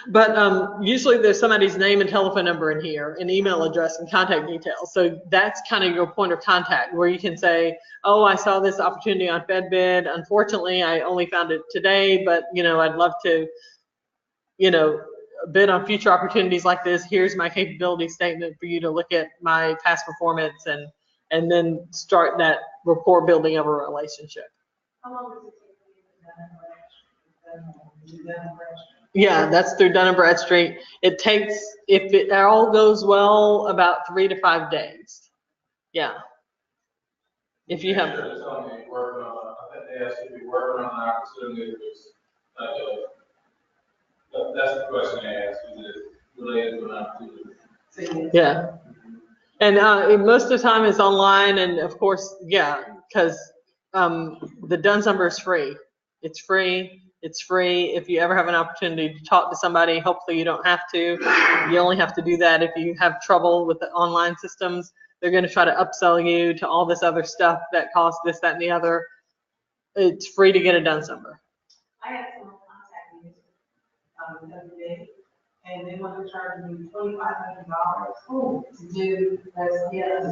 But usually there's somebody's name and telephone number in here, an email address and contact details. So that's kind of your point of contact where you can say, oh, I saw this opportunity on FedBid. Unfortunately, I only found it today, but I'd love to, bid on future opportunities like this. Here's my capability statement for you to look at my past performance and then start that rapport building of a relationship. How long does it take to get the Yeah, that's through Dun & Bradstreet. It takes, if it all goes well, about 3 to 5 days. Yeah. If you have. I think they asked if you're working on an opportunity, that's the question they asked, is it related to an opportunity? Yeah. And most of the time it's online, and of course, yeah, because the DUNS number is free. It's free. It's free. If you ever have an opportunity to talk to somebody, hopefully you don't have to. You only have to do that if you have trouble with the online systems. They're going to try to upsell you to all this other stuff that costs this, that, and the other. It's free to get a DUNS number. I had someone contact me the other day, and they want to charge me $2,500 to do a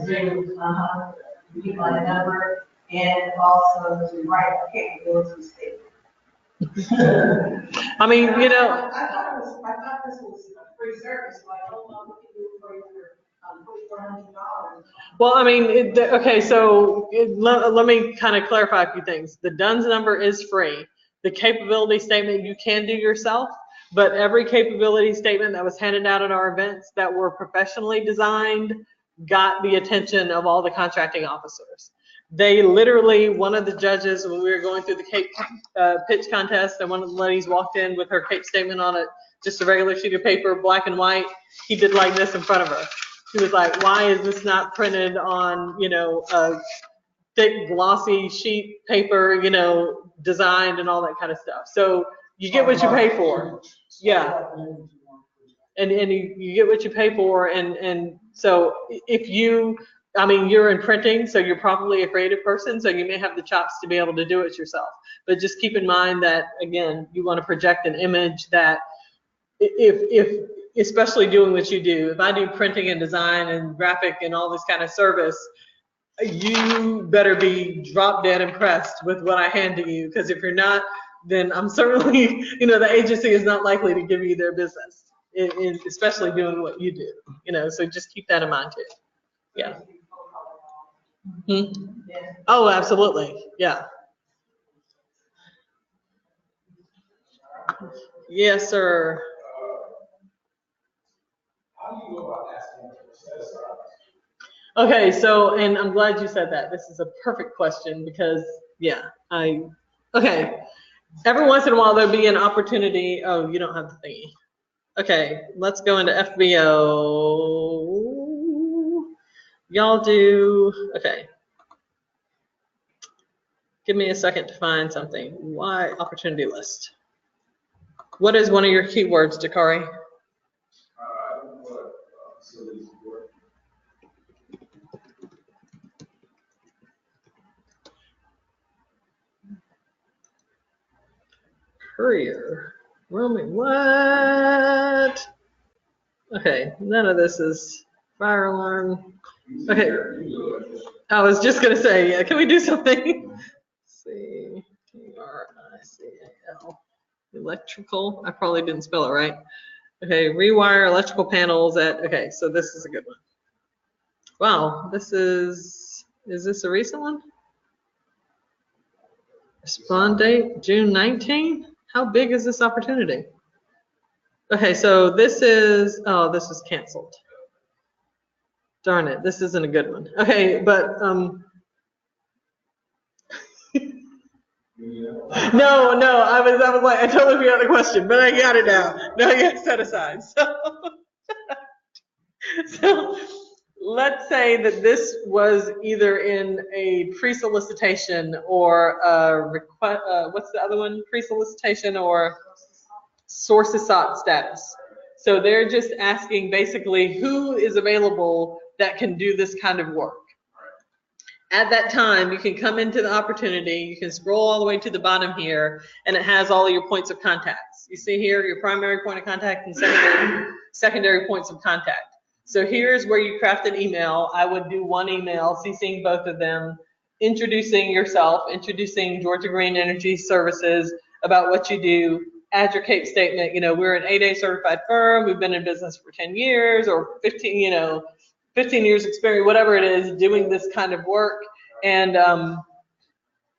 Zoom, give my number, and also to write a capability statement. I mean, I thought this was a free service, so I don't know what you do for your $2,400. well, I mean, okay, so let me kind of clarify a few things. The DUNS number is free. The capability statement you can do yourself, but every capability statement that was handed out at our events that were professionally designed got the attention of all the contracting officers. They literally, one of the judges, when we were going through the CAPE pitch contest, and one of the ladies walked in with her CAPE statement on it, just a regular sheet of paper, black and white. He did like this in front of her. She was like, why is this not printed on, a thick, glossy sheet paper, designed and all that kind of stuff. So you get what you pay for. Yeah. And you get what you pay for. And so if you're in printing, so you're probably a creative person, so you may have the chops to be able to do it yourself. But just keep in mind that, again, you want to project an image that if especially doing what you do, if I do printing and design and graphic and all this kind of service, you better be drop dead impressed with what I hand to you, because if you're not, then I'm certainly, the agency is not likely to give you their business, especially doing what you do, so just keep that in mind too. Yeah. Mm-hmm. Oh, absolutely. Yeah. Yes, sir. How do you go about asking for set aside? Okay, so, and I'm glad you said that. This is a perfect question because, yeah, okay. Every once in a while there'll be an opportunity. Oh, you don't have the thingy. Okay, let's go into FBO. Y'all do, okay. Give me a second to find something. Why opportunity list? What is one of your keywords, Dakari? Courier, roaming, what? Okay, none of this is fire alarm. Okay, I was just gonna say, yeah, can we do something? C-T-R-I-C-A-L, electrical, I probably didn't spell it right. Okay, rewire electrical panels okay, so this is a good one. Wow, is this a recent one? Respond date, June 19? How big is this opportunity? Okay, so this is canceled. Darn it, this isn't a good one. Okay, but no, I was like, I totally forgot the question, but I got it now. No, you have to set aside. So let's say that this was either in a pre-solicitation or a request, what's the other one? Pre-solicitation or sources sought status. So they're just asking basically who is available that can do this kind of work. At that time, you can come into the opportunity, you can scroll all the way to the bottom here, and it has all of your points of contacts. You see here, your primary point of contact and secondary points of contact. So here's where you craft an email. I would do one email, CCing both of them, introducing yourself, introducing Georgia Green Energy Services, about what you do, add your CAPE statement. You know, we're an 8A certified firm, we've been in business for 10 years or 15, you know, 15 years experience, whatever it is, doing this kind of work. And,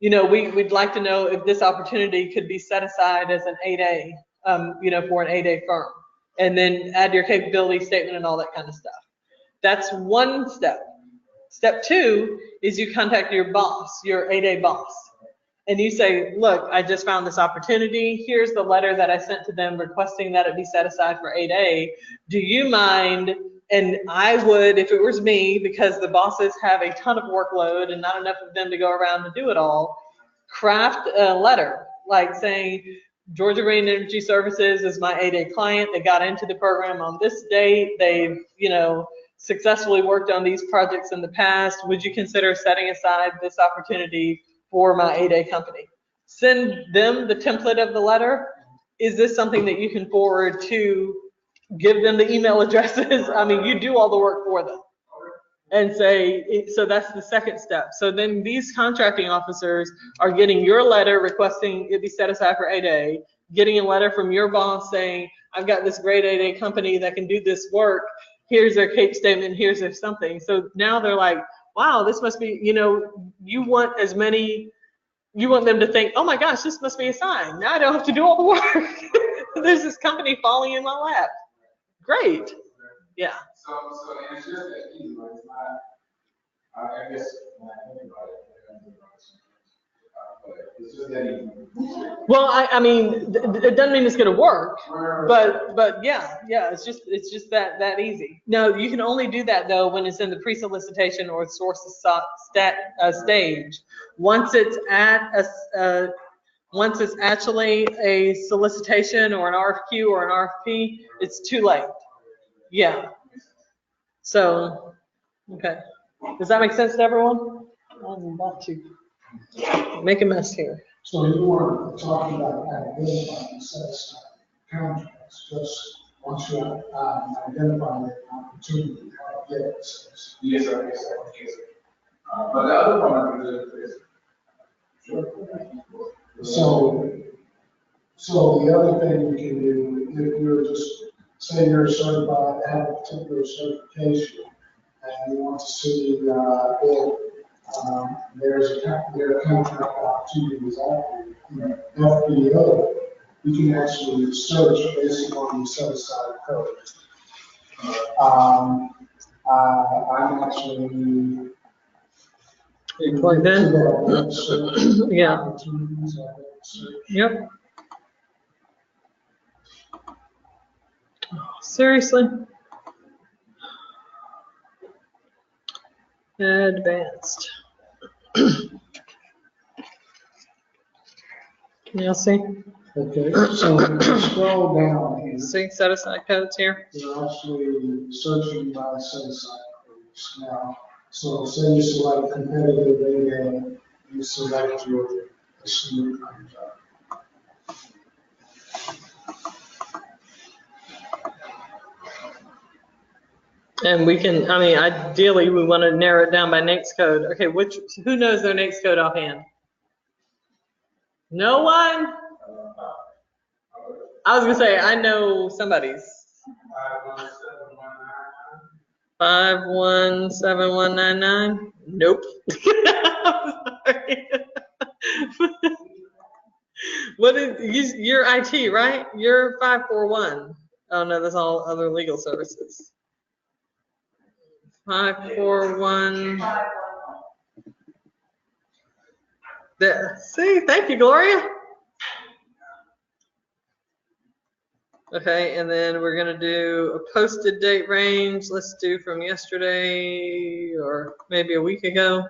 you know, we'd like to know if this opportunity could be set aside as an 8A, you know, for an 8A firm. And then add your capability statement and all that kind of stuff. That's one step. Step two is you contact your boss, your 8A boss. And you say, look, I just found this opportunity. Here's the letter that I sent to them requesting that it be set aside for 8A. Do you mind? And I would, if it was me, because the bosses have a ton of workload and not enough of them to go around to do it all, craft a letter like saying, Georgia Green Energy Services is my 8A client. They got into the program on this date. They've, you know, successfully worked on these projects in the past. Would you consider setting aside this opportunity for my 8A company? Send them the template of the letter. Is this something that you can forward to? Give them the email addresses. I mean, you do all the work for them. And say, so that's the second step. So then these contracting officers are getting your letter requesting it be set aside for 8A, getting a letter from your boss saying, I've got this great 8A company that can do this work. Here's their CAPE statement, here's their something. So now they're like, wow, this must be, you know, you want them to think, oh my gosh, this must be a sign. Now I don't have to do all the work. There's this company falling in my lap. Great. Yeah. So it's just that easy, like, it's not, I guess, when I think about it, it's just that easy. Well, I mean, it doesn't mean it's going to work, but yeah, it's just that easy. No, you can only do that though when it's in the pre-solicitation or sources stage. Once it's at once it's actually a solicitation or an RFQ or an RFP, it's too late. Yeah. So, okay. Does that make sense to everyone? I'm about to make a mess here. So you weren't talking about identifying set aside contracts, just once you identify the opportunity, how to get it. Yes, sir. But the other one is, so the other thing you can do, if you're just, say you're certified, have a particular certification, and you want to see if there are contract opportunities out there, FBO, you can actually search based on the set aside code. I'm actually You plugged in? Yeah. Yep. Seriously? Advanced. Can y'all see? Okay, so if you scroll down here, See set aside codes here? you're actually searching by set aside codes now. So say you select competitive data, you select your assumed contract. And we can, I mean, ideally, we want to narrow it down by NAICS code. Okay, who knows their NAICS code offhand? No one? I was going to say, I know somebody's. 517199? Nope. I'm sorry. What is, you're IT, right? You're 541. Oh no, that's all other legal services. 541. There. See, thank you, Gloria. Okay, and then we're gonna do a posted date range. Let's do from yesterday or maybe a week ago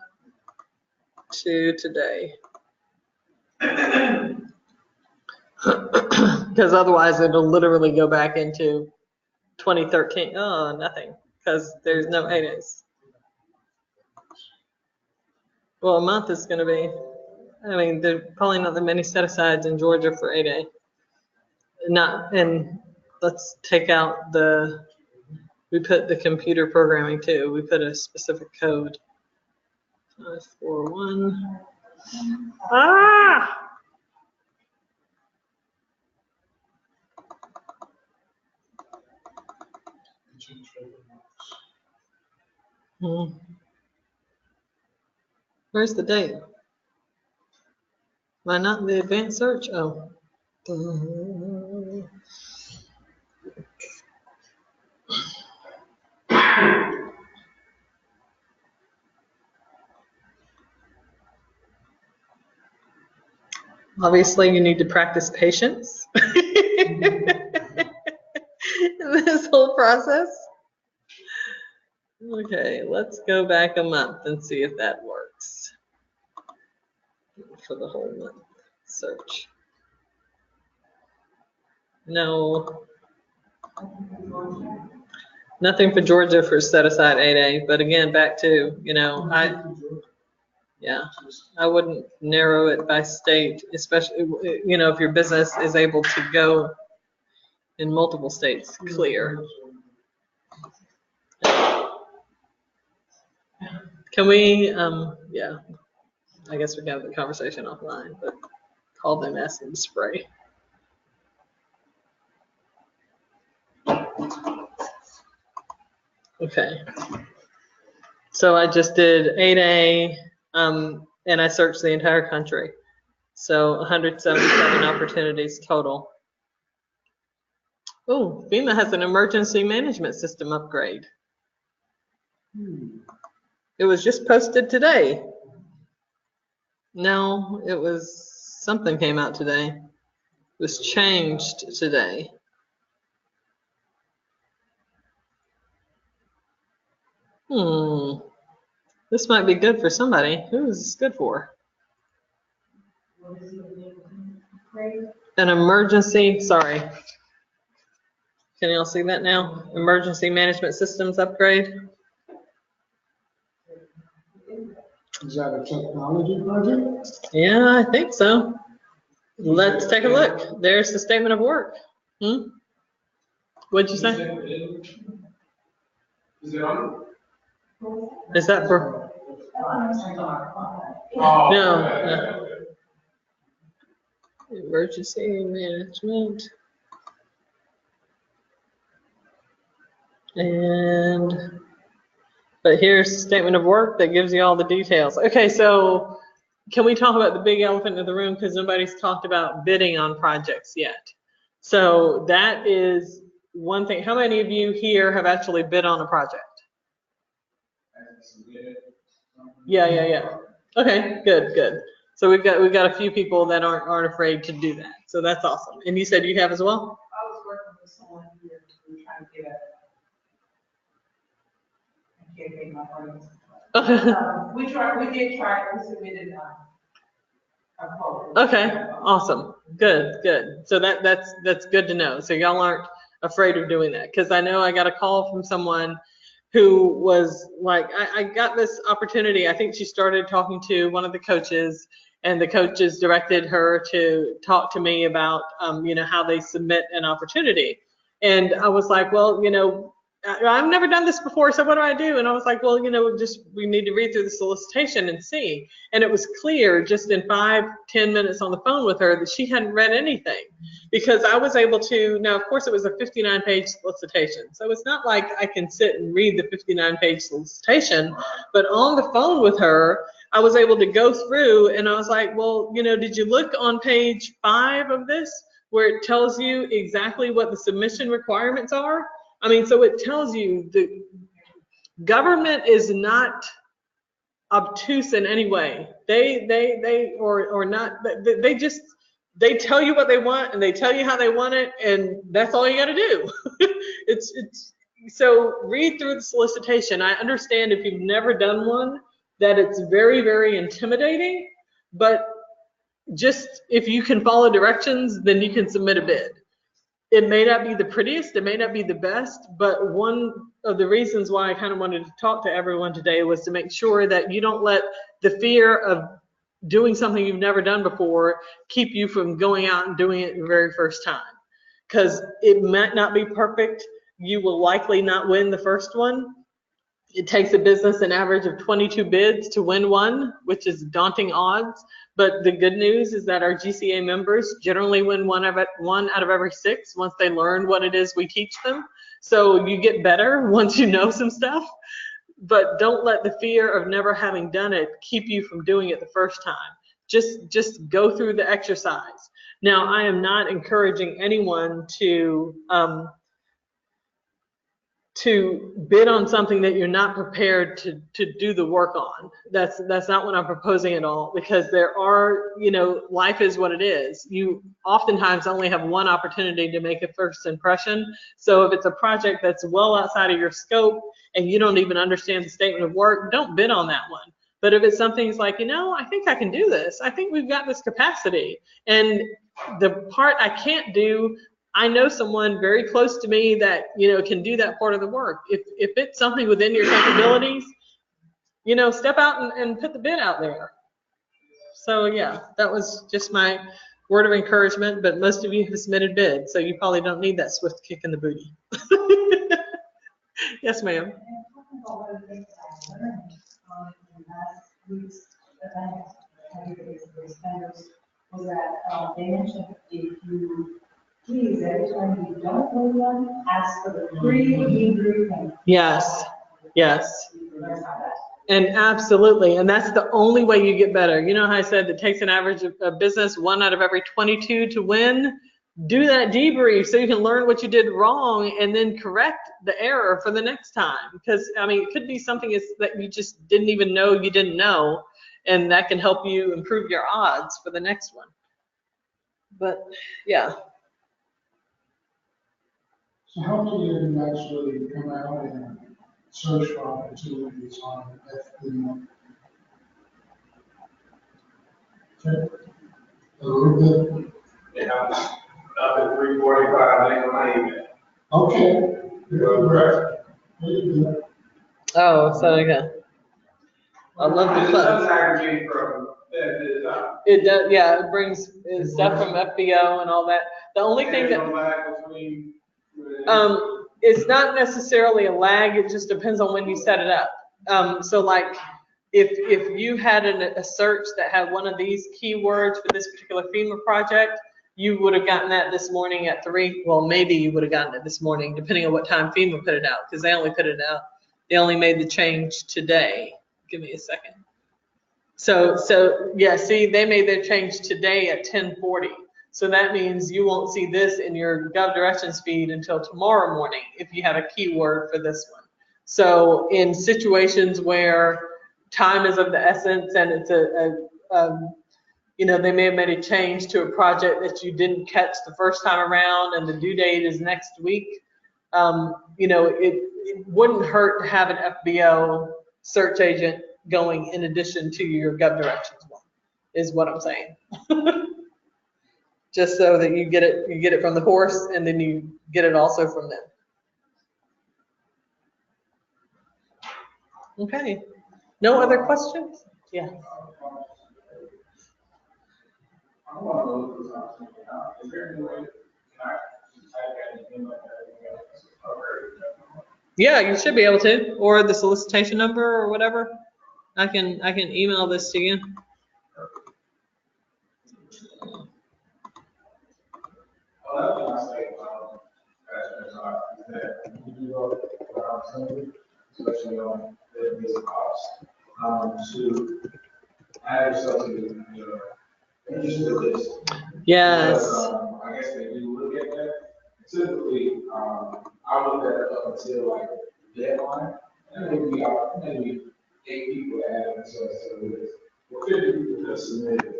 to today. Because otherwise it'll literally go back into 2013. Oh, nothing, because there's no 8As. Well, a month is gonna be, I mean, there's probably not that many set-asides in Georgia for 8A. And let's take out we put the computer programming too. We put a specific code. 541. Ah! Where's the date? Am I not in the advanced search? Oh. Obviously, you need to practice patience in this whole process. Okay, let's go back a month and see if that works for the whole month search. No, nothing for Georgia for set aside 8A, but again, back to, I wouldn't narrow it by state, especially, if your business is able to go in multiple states, clear. Can we, I guess we can have the conversation offline, but call them, ask them to spray. Okay. So I just did 8A, and I searched the entire country. So 177 opportunities total. Oh, FEMA has an emergency management system upgrade. It was just posted today. No, it was, something came out today. It was changed today. This might be good for somebody. Who is this good for? An emergency, sorry. Can y'all see that now? Emergency management systems upgrade. Is that a technology project? Yeah, I think so. Let's take a look. There's the statement of work. What'd you say? Is it on? Is that for? Oh, No. okay. Emergency management. But here's the statement of work that gives you all the details. Okay, so can we talk about the big elephant in the room, because nobody's talked about bidding on projects yet. So that is one thing. How many of you here have actually bid on a project? Yeah. Okay, good. So we've got a few people that aren't afraid to do that. So that's awesome. And you said you have as well? I was working with someone here who was trying to get I can't make my words. We did try, we submitted a proposal. Okay, awesome. Good. So that's good to know. So y'all aren't afraid of doing that, because I know I got a call from someone who was like, I got this opportunity. I think she started talking to one of the coaches, and the coaches directed her to talk to me about, how they submit an opportunity. And I was like, well, I've never done this before, so what do I do? And I was like, well, we need to read through the solicitation and see. And it was clear just in 5-10 minutes on the phone with her that she hadn't read anything, because I was able to, now of course it was a 59-page solicitation. So it's not like I can sit and read the 59-page solicitation, but on the phone with her, I was able to go through, and I was like, well, did you look on page 5 of this where it tells you exactly what the submission requirements are? I mean, so it tells you the government is not obtuse in any way. They tell you what they want, and they tell you how they want it, and that's all you got to do. So read through the solicitation. I understand if you've never done one that it's very, very intimidating, but just if you can follow directions, then you can submit a bid. It may not be the prettiest, it may not be the best, but one of the reasons why I kind of wanted to talk to everyone today was to make sure that you don't let the fear of doing something you've never done before keep you from going out and doing it the very first time. Because it might not be perfect. You will likely not win the first one. It takes a business an average of 22 bids to win one, which is daunting odds. But the good news is that our GCA members generally win one out of every 6 once they learn what it is we teach them. So you get better once you know some stuff. But don't let the fear of never having done it keep you from doing it the first time. Just go through the exercise. Now, I am not encouraging anyone to bid on something that you're not prepared to do the work on. That's not what I'm proposing at all, because there are, life is what it is. You oftentimes only have one opportunity to make a first impression. So if it's a project that's well outside of your scope and you don't even understand the statement of work, don't bid on that one. But if it's something like, I think I can do this. I think we've got this capacity. And the part I can't do, I know someone very close to me that, can do that part of the work. If it's something within your capabilities, step out and put the bid out there. So yeah, that was just my word of encouragement, but most of you have submitted bids, so you probably don't need that swift kick in the booty. Yes, ma'am. Was that they mentioned if you please, every time you don't win one, ask for the pre-debriefing. Yes, yes. And absolutely, and that's the only way you get better. You know how I said it takes an average of business 1 out of every 22 to win? Do that debrief so you can learn what you did wrong and then correct the error for the next time. Because, it could be something that you just didn't even know you didn't know, and that can help you improve your odds for the next one. But, yeah. So how many of you actually come out and search for opportunities on FBO? Okay. A little bit. Yeah, up at 3:45, link on my email. Okay. Correct. Very good. Oh, so okay. I love the It's fun. aggregate from that to the top. It does, yeah, it brings stuff from FBO and all that. The only thing that, it's not necessarily a lag, it just depends on when you set it up. So like, if you had a search that had one of these keywords for this particular FEMA project, you would have gotten that this morning at 3. Well, maybe you would have gotten it this morning, depending on what time FEMA put it out, because they only made the change today. Give me a second. So yeah, see, they made their change today at 10:40. So that means you won't see this in your GovDirections feed until tomorrow morning if you have a keyword for this one. So in situations where time is of the essence and it's they may have made a change to a project that you didn't catch the first time around and the due date is next week, it wouldn't hurt to have an FBO search agent going in addition to your GovDirections one, is what I'm saying. Just so that you get it from the horse and then you get it also from them. Okay. No other questions? Yeah. I want to look this up. Is there any way can I type anything like that? Yeah, you should be able to, or the solicitation number or whatever. I can email this to you. Well, that's what I say is that you do especially on these costs, to add yourself to the interested list. Yes. Because, I guess they do look at that. Typically, I look at it up until like the deadline, and maybe 8 people add themselves to the list. Well, 50 people just submitted,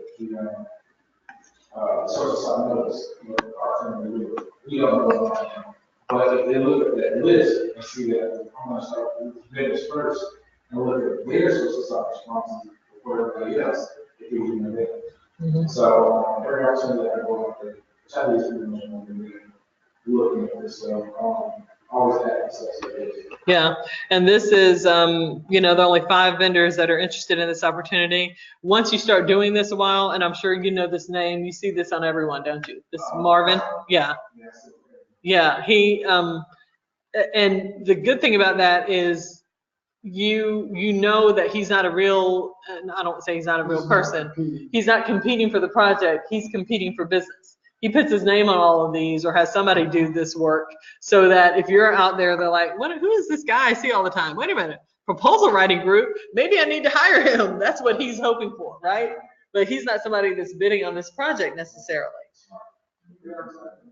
so notice, we don't know about them. But if they look at that list and see that I'm gonna start with bidders first, and look at their social side responses before everybody else, it gives you an advantage. So every opportunity that I go out there, Chinese people know when we're looking at this stuff. always had associated. Yeah, and this is, there are only 5 vendors that are interested in this opportunity. Once you start doing this a while, and I'm sure you know this name, you see this on everyone, don't you? This Marvin, yeah. Yeah, he, and the good thing about that is you know that he's not a real, and I don't say he's not a real person. He's not competing for the project, he's competing for business. He puts his name on all of these or has somebody do this work so that if you're out there, they're like, who is this guy I see all the time? Wait a minute, proposal writing group, maybe I need to hire him. That's what he's hoping for, right? But he's not somebody that's bidding on this project necessarily.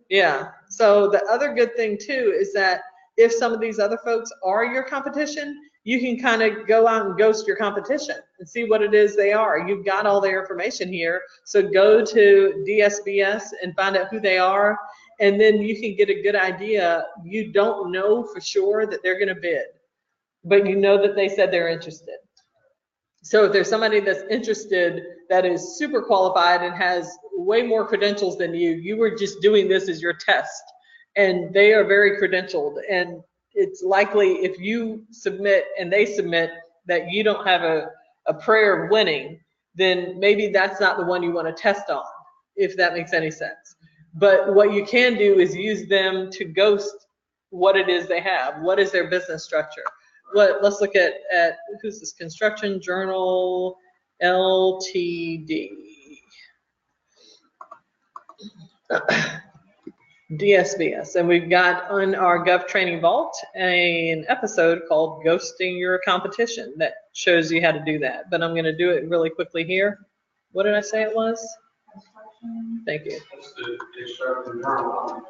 Yeah, so the other good thing too is that if some of these other folks are your competition, you can kind of go out and ghost your competition and see what it is they are. You've got all their information here. So go to DSBS and find out who they are. And then you can get a good idea. You don't know for sure that they're going to bid, but you know that they said they're interested. So if there's somebody that's interested that is super qualified and has way more credentials than you were just doing this as your test, and they are very credentialed, and it's likely if you submit and they submit that you don't have a prayer of winning, then maybe that's not the one you want to test on, if that makes any sense. But what you can do is use them to ghost what it is they have. What is their business structure? Let's look at who's this? Construction Journal Ltd. DSBS, and we've got on our Gov Training Vault an episode called Ghosting Your Competition that shows you how to do that, but I'm going to do it really quickly here. What did I say it was? Thank you. That's the Construction Journal.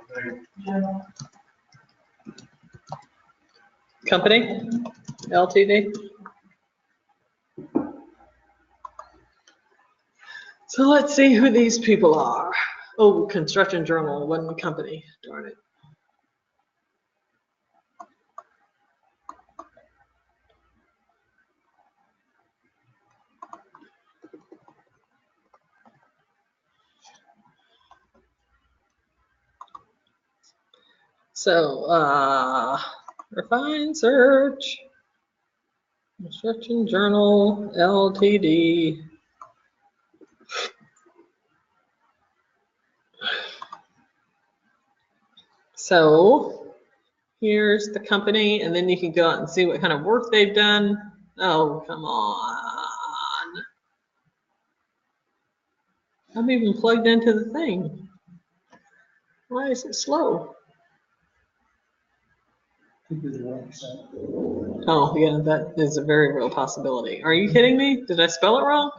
Company, Ltd. So let's see who these people are. Oh, Construction Journal, wasn't the company, darn it. So, refine search, Construction Journal Ltd. So here's the company, and then you can go out and see what kind of work they've done. Oh, come on. I'm even plugged into the thing. Why is it slow? Oh, yeah, that is a very real possibility. Are you kidding me? Did I spell it wrong?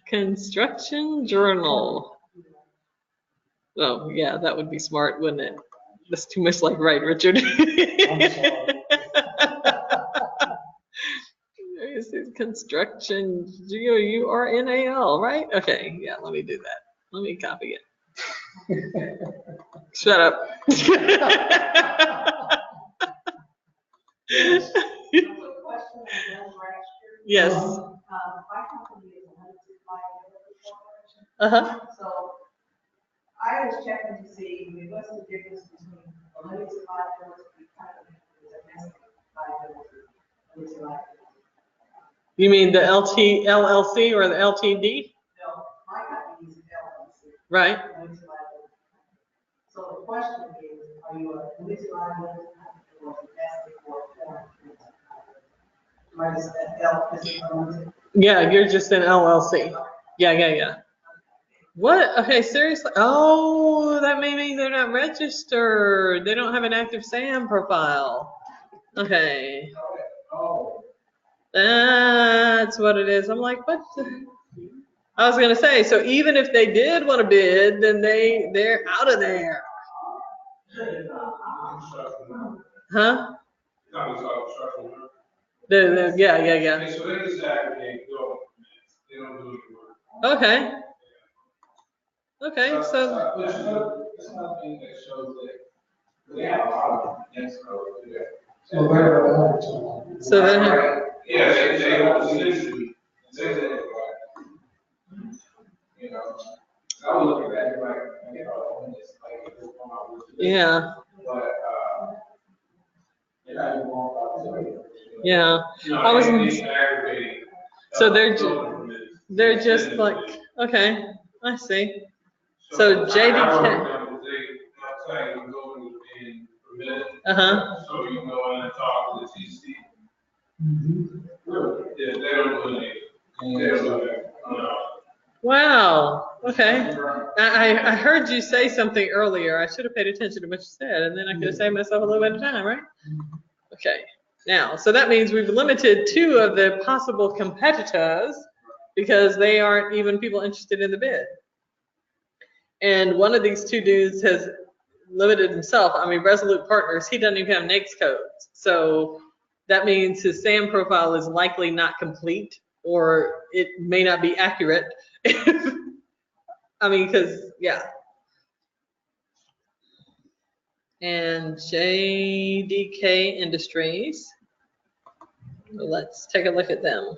Construction Journal. Oh, yeah, that would be smart, wouldn't it? That's too much like right, Richard. This is Construction Journal, right? Okay, yeah, let me do that. Let me copy it. Shut up. Yes. My company is a limited liability corporation. Uh-huh. So I was checking to see what's the difference between a limited liability company and a domestic liability, limited liability. You mean the LLC or the LTD? No, my company is an LLC. Right. Limited liability. So the question is, are you a limited liability company or domestic or foreign limited liability? Yeah, you're just an LLC. Yeah. What? Okay, seriously? Oh, that may mean they're not registered. They don't have an active SAM profile. Okay. That's what it is. I'm like, what? I was gonna say, so even if they did want to bid, then they're out of there. Huh? Yeah. So they just aggregate go. They don't do any work. Okay, so It's another thing that shows that they have a lot of next code to that. So they're allowed to. so then Yeah, they essentially, you know, I was looking at it like, when it's like, Yeah, But, you know, you won't about to. yeah. No, I was- anything aggravating. So they're building permits. They're just like, okay, I see. So I work JDK, with them, they, outside the building is being permitted, uh-huh, so you can go in and talk to the TC. Yeah, they don't do anything. They don't do that. No. wow, okay. I heard you say something earlier. I should have paid attention to what you said, and then I could have saved myself a little bit of time, right? Okay, now, so that means we've limited 2 of the possible competitors because they aren't even people interested in the bid. And one of these 2 dudes has limited himself. I mean, Resolute Partners, he doesn't even have NAICS codes. So that means his SAM profile is likely not complete, or it may not be accurate. I mean, because, yeah. And JDK Industries, let's take a look at them.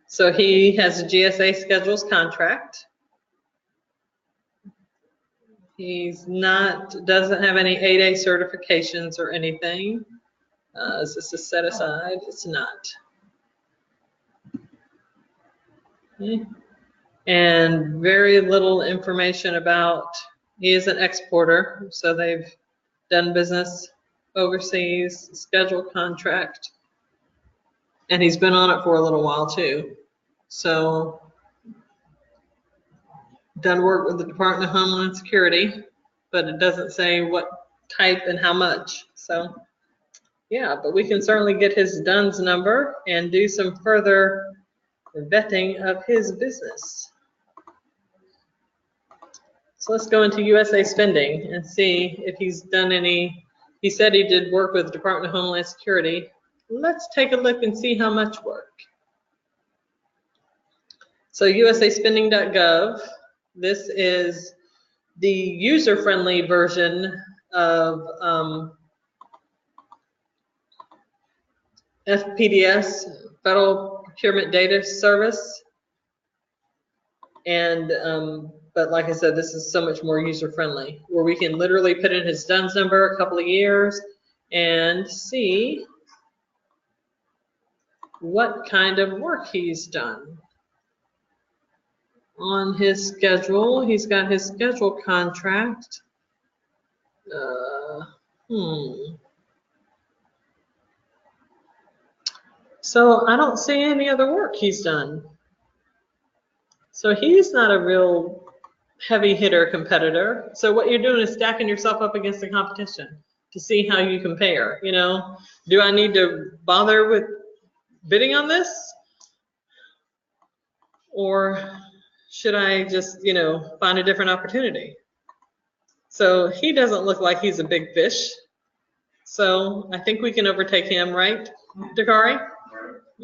So he has a GSA schedules contract. He's not, doesn't have any 8A certifications or anything. Is this a set aside? It's not. Okay. And very little information about, he is an exporter, so they've done business overseas, schedule contract, and he's been on it for a little while too. So, done work with the Department of Homeland Security, but it doesn't say what type and how much. So, yeah, but we can certainly get his DUNS number and do some further vetting of his business. So let's go into USA Spending and see if he's done any. He said he did work with the Department of Homeland Security. Let's take a look and see how much work. So usaspending.gov, this is the user-friendly version of FPDS, Federal Procurement Data Service. And, but like I said, this is so much more user-friendly, where we can literally put in his DUNS number, a couple of years, and see what kind of work he's done. On his schedule, he's got his schedule contract. So I don't see any other work he's done. So he's not a real heavy hitter competitor. So what you're doing is stacking yourself up against the competition to see how you compare. You know, do I need to bother with bidding on this? Or should I just, you know, find a different opportunity? So he doesn't look like he's a big fish. So I think we can overtake him, right, Dakari?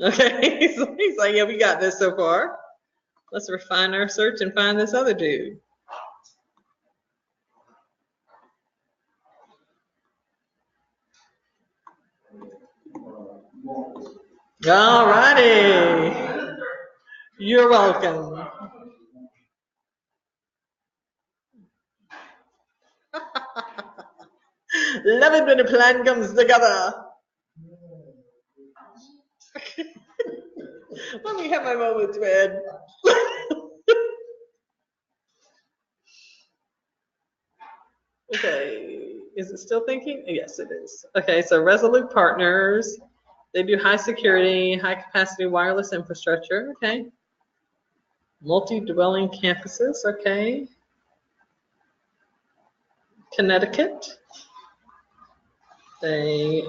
Okay, he's like, yeah, we got this so far. Let's refine our search and find this other dude. All righty. You're welcome. Love it when a plan comes together. Let me have my moments, man. Okay, is it still thinking? Yes, it is. Okay, so Resolute Partners, they do high security, high capacity wireless infrastructure. Okay. Multi-dwelling campuses. Okay. Connecticut. They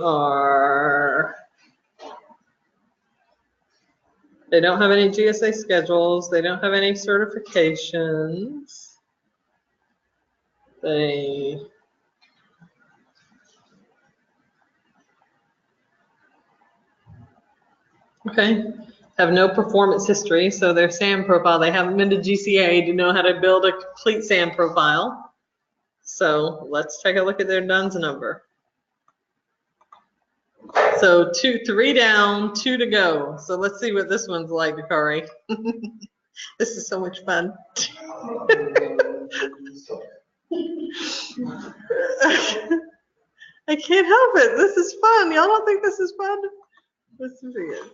don't have any GSA schedules. They don't have any certifications. They have no performance history, so their SAM profile, they haven't been to GCA to know how to build a complete SAM profile. So let's take a look at their DUNS number. So 3 down, 2 to go. So let's see what this one's like, Dakari. This is so much fun. I can't help it. This is fun. Y'all don't think this is fun? This is it.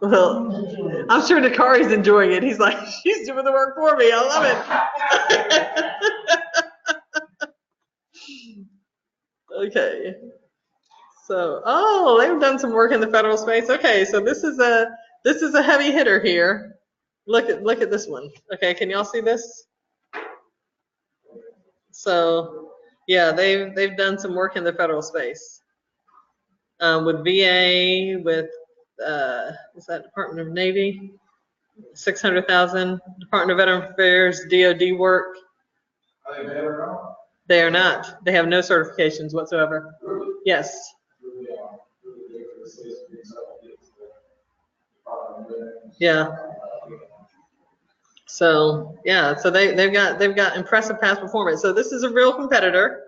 Well, I'm sure Dakari's enjoying it. He's like, she's doing the work for me. I love it. Okay. So, oh, they've done some work in the federal space. Okay, so this is a heavy hitter here. Look at this one. Okay, can y'all see this? So, yeah, they've done some work in the federal space with VA, with is that Department of Navy, 600,000, Department of Veteran Affairs, DoD work. Are they better now? They are not. They have no certifications whatsoever. Yes. Yeah. So yeah, so they've got impressive past performance. So this is a real competitor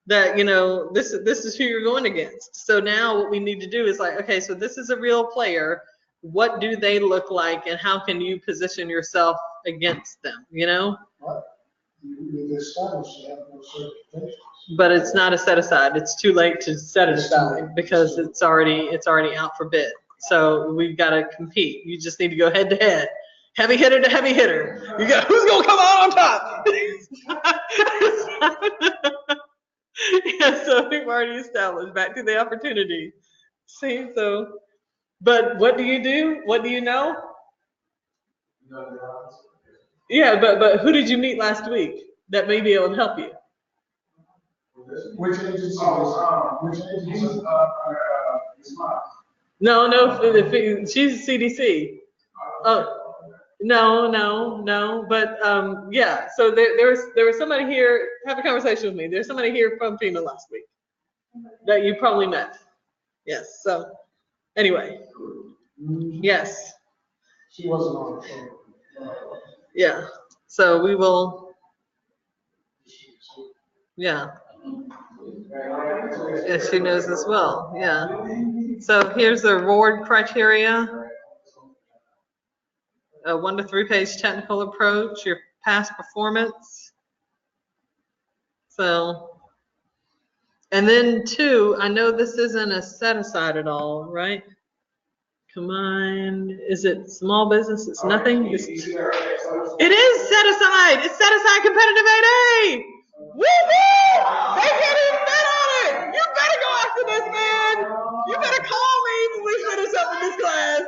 that, you know, this is who you're going against. So now what we need to do is like, okay, so this is a real player. What do they look like, and how can you position yourself against them? You know. But it's not a set aside. It's too late to set it aside because it's already out for bid. So we've got to compete. You just need to go head to head. Heavy hitter to heavy hitter. You got who's gonna come out on top? Yeah, so we've already established. Back to the opportunity. See, so, but what do you do? What do you know? Yeah, but who did you meet last week that may be able to help you? Which agency? Which agency? No, she's CDC. Oh. No, but yeah. So there was somebody here. Have a conversation with me. There's somebody here from FEMA last week that you probably met. Yes. So anyway, yes. She wasn't on the phone. Yeah. So we will. Yeah. Yeah, she knows as well. Yeah. So here's the award criteria. A 1 to 3 page technical approach, your past performance. So, and then 2, I know this isn't a set aside at all, right? Combined, is it small business? It's nothing? It is set aside. It's set aside competitive 8A. Woo-hoo! They can't even bet on it. You better go after this, man. You better call me when we finish up with this class.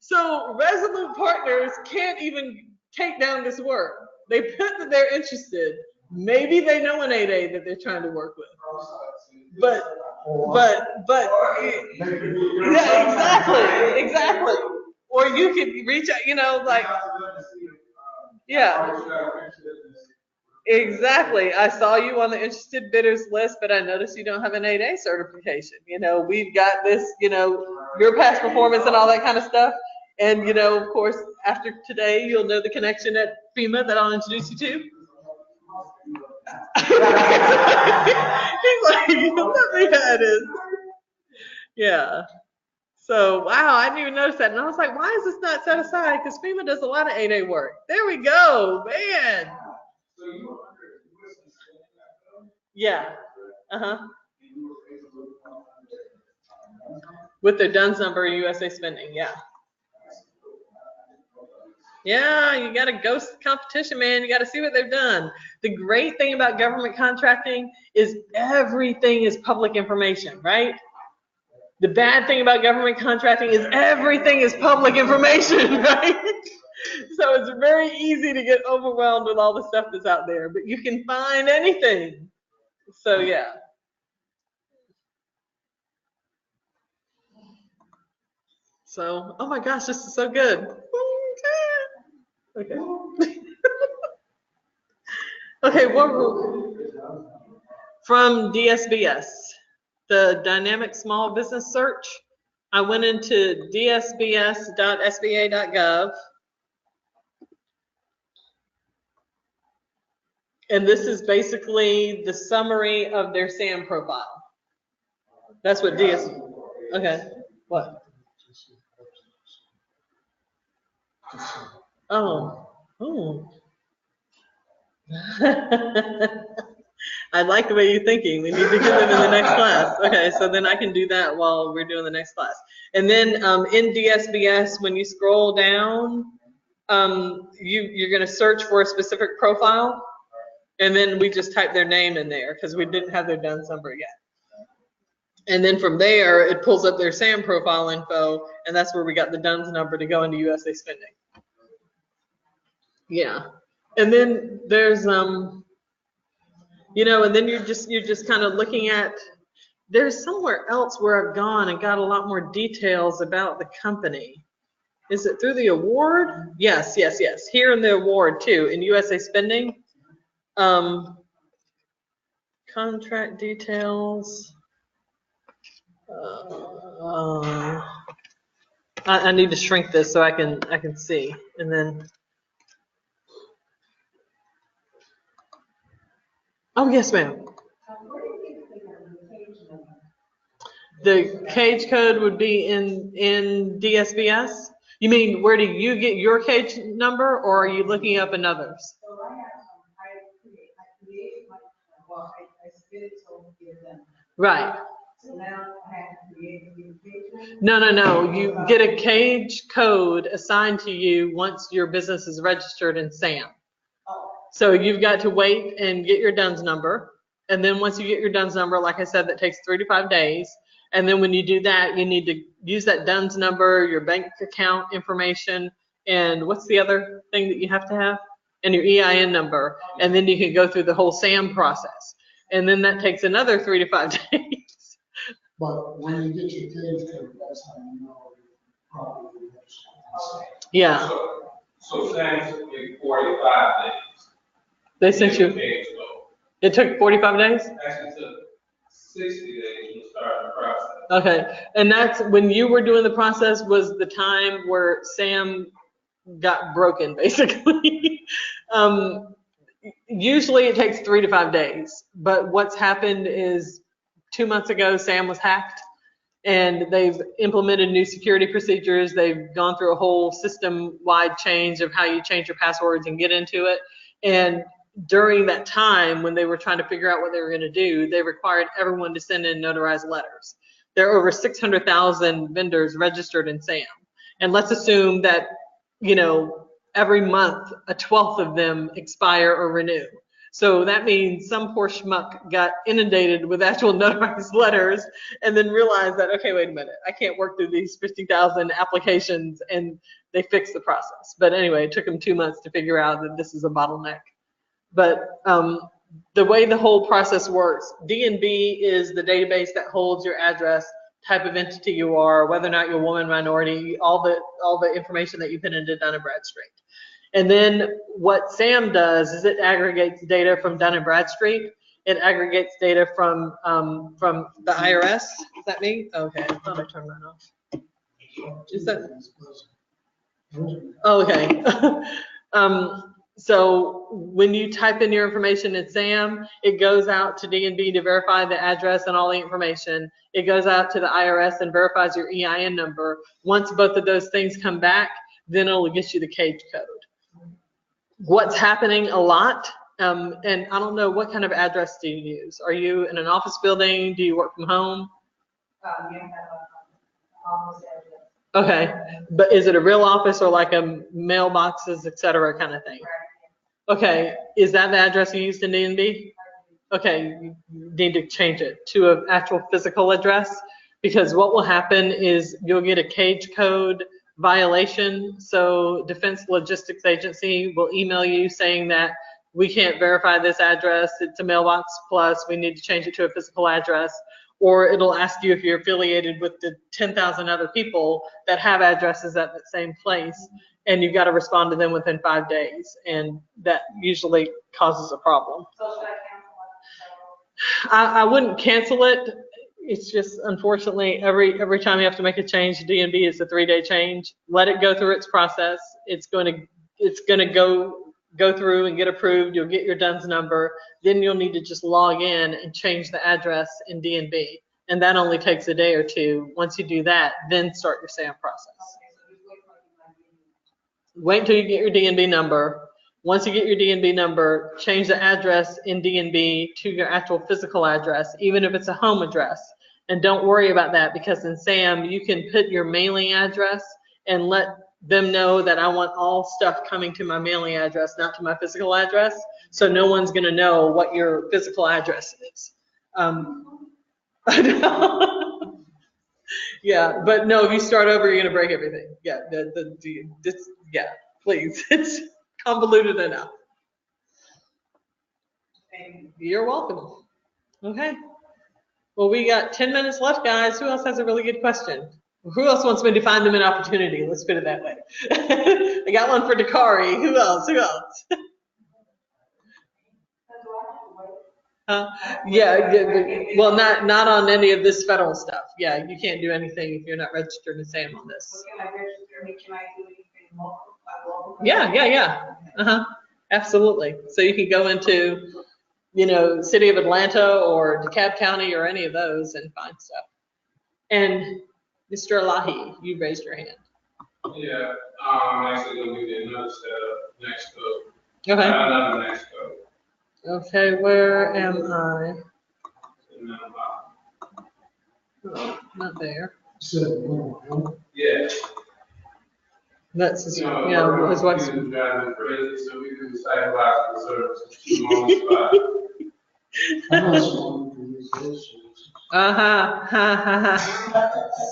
So Resolute Partners can't even take down this work. They put that they're interested. Maybe they know an 8A that they're trying to work with. But yeah, exactly. Or you could reach out, you know, like, yeah. Exactly. I saw you on the interested bidders list, but I noticed you don't have an 8A certification. You know, we've got this, you know, your past performance and all that kind of stuff. And, you know, of course, after today, you'll know the connection at FEMA that I'll introduce you to. He's like, let me have this. Yeah. So, wow, I didn't even notice that. And I was like, why is this not set aside? Because FEMA does a lot of 8A work. There we go, man. Yeah. With their DUNS number, USA spending, yeah. Yeah, you got to ghost the competition, man. You got to see what they've done. The great thing about government contracting is everything is public information, right? The bad thing about government contracting is everything is public information, right? So it's very easy to get overwhelmed with all the stuff that's out there, but you can find anything. So yeah. So, oh my gosh, this is so good. Okay. Okay, from DSBS, the Dynamic Small Business Search. I went into dsbs.sba.gov. And this is basically the summary of their SAM profile. That's what DS. Okay. What? Oh, oh. I like the way you're thinking. We need to get them in the next class. Okay, so then I can do that while we're doing the next class. And then in DSBS, when you scroll down, you're going to search for a specific profile, and then we just type their name in there because we didn't have their DUNS number yet. And then from there, it pulls up their SAM profile info, and that's where we got the DUNS number to go into USA Spending. Yeah, and then there's you know, and then you're just kind of looking at, there's somewhere else where I've gone and got a lot more details about the company. Is it through the award? Yes, yes, yes. Here in the award too, in USA Spending. Contract details. I need to shrink this so I can see, and then. Oh yes, ma'am. The cage code would be in DSBS. You mean where do you get your cage number, or are you looking up another's? So I have, I create my, well, I spit it so give them. Right. So now I have to create a new page. No. You get a cage code assigned to you once your business is registered in SAM. Oh. So you've got to wait and get your DUNS number. And then once you get your DUNS number, like I said, that takes 3 to 5 days. And then when you do that, you need to use that DUNS number, your bank account information, and what's the other thing that you have to have? And your EIN number. And then you can go through the whole SAM process. And then that takes another 3 to 5 days. But when you get your cage code, that's how you know you're probably registered. Yeah. So Sam's took me 45 days. They sent you, Cage code. it took 45 days? Actually took 60 days to start the process. Okay, and that's when you were doing the process was the time where SAM got broken, basically. Usually it takes 3 to 5 days, but what's happened is 2 months ago, SAM was hacked, and they've implemented new security procedures. They've gone through a whole system-wide change of how you change your passwords and get into it. And during that time, when they were trying to figure out what they were going to do, they required everyone to send in notarized letters. There are over 600,000 vendors registered in SAM. And let's assume that, you know, every month, a 12th of them expire or renew. So that means some poor schmuck got inundated with actual notarized letters and then realized that, okay, wait a minute, I can't work through these 50,000 applications, and they fixed the process. But anyway, it took them 2 months to figure out that this is a bottleneck. But the way the whole process works, DNB is the database that holds your address, type of entity you are, whether or not you're a woman, minority, all the information that you put into Dun & Bradstreet. And then what SAM does is it aggregates data from Dun & Bradstreet. It aggregates data from the IRS. Is that me? Okay, I thought I turned mine off. Is that? Oh, okay. So when you type in your information in SAM, it goes out to DNB to verify the address and all the information. It goes out to the IRS and verifies your EIN number. Once both of those things come back, then it'll get you the cage code. What's happening a lot, and I don't know, what kind of address do you use? Are you in an office building? Do you work from home? You have an office address. Okay, but is it a real office or like a mailboxes, et cetera, kind of thing? Okay, is that the address you used in DNB? Okay, you need to change it to an actual physical address, because what will happen is you'll get a cage code violation. So Defense Logistics Agency will email you saying that we can't verify this address, it's a mailbox plus, we need to change it to a physical address. Or it'll ask you if you're affiliated with the 10,000 other people that have addresses at the same place, and you've got to respond to them within 5 days, and that usually causes a problem. So should I cancel it? I wouldn't cancel it. It's just, unfortunately, every time you have to make a change, DNB is a 3-day change. Let it go through its process. It's going to go through and get approved. You'll get your DUNS number. Then you'll need to just log in and change the address in DNB. And that only takes a day or two. Once you do that, then start your SAM process. wait until you get your DNB number. Once you get your DNB number, change the address in DNB to your actual physical address, even if it's a home address. And don't worry about that, because in SAM, you can put your mailing address and let them know that I want all stuff coming to my mailing address, not to my physical address. So no one's gonna know what your physical address is. Yeah, but no, if you start over, you're gonna break everything. Yeah, yeah, please, it's convoluted enough. You're welcome. Okay. Well, we got 10 minutes left, guys. Who else has a really good question? Who else wants me to find them an opportunity? Let's put it that way. I got one for Dakari. Who else? Who else? Well, not on any of this federal stuff. Yeah, you can't do anything if you're not registered in SAM on this. Can I register? Can I do anything local? Yeah. Absolutely. So you can go into, City of Atlanta or DeKalb County or any of those and find stuff. And Mr. Elahi, you raised your hand. Yeah, I'm actually gonna give you another set of next code. Okay. Another next code. Okay, where am I? And then about, Oh, not there. yeah. That's his, We're his wife's. driving crazy, so we do the psychological services. Keep them on the spot.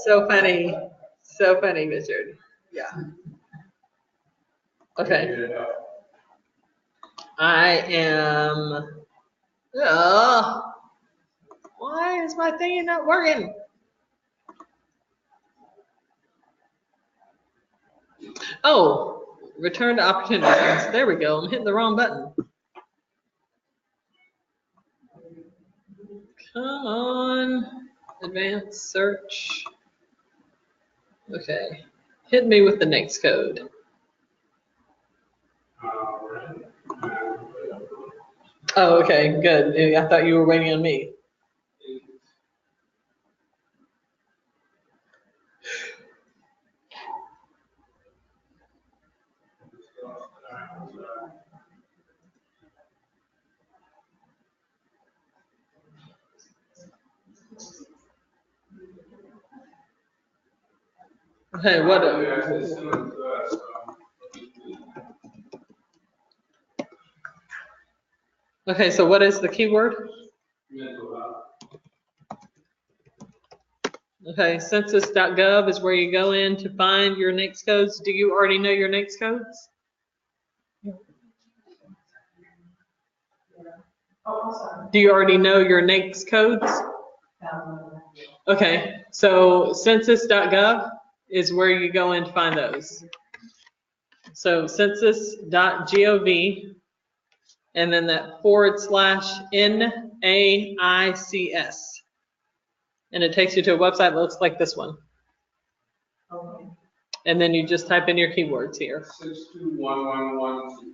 So funny. So funny, Richard. Yeah. Okay. Yeah. I am. Why is my thing not working? Oh, return to opportunities. There we go. I'm hitting the wrong button. Come on. Advanced search. Okay. Hit me with the next code. Oh, okay. Good. I thought you were waiting on me. Okay, what? Okay, so what is the keyword? Mental health. Okay, census.gov is where you go in to find your NAICS codes. Do you already know your NAICS codes? Do you already know your NAICS codes? Okay, so census.gov is where you go in to find those. So census.gov and then that /NAICS. And it takes you to a website that looks like this one. Okay. And then you just type in your keywords here. 621112.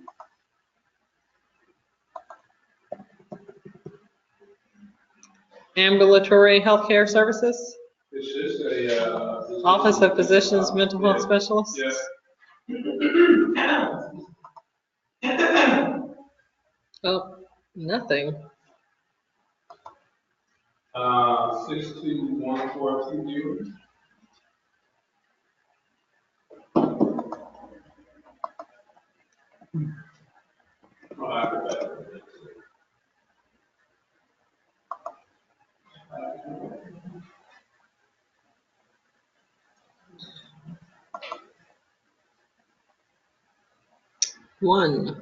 Ambulatory healthcare services. It's just a Office of Physicians, Mental Health Specialists. Yeah. Oh, nothing. 621420. One,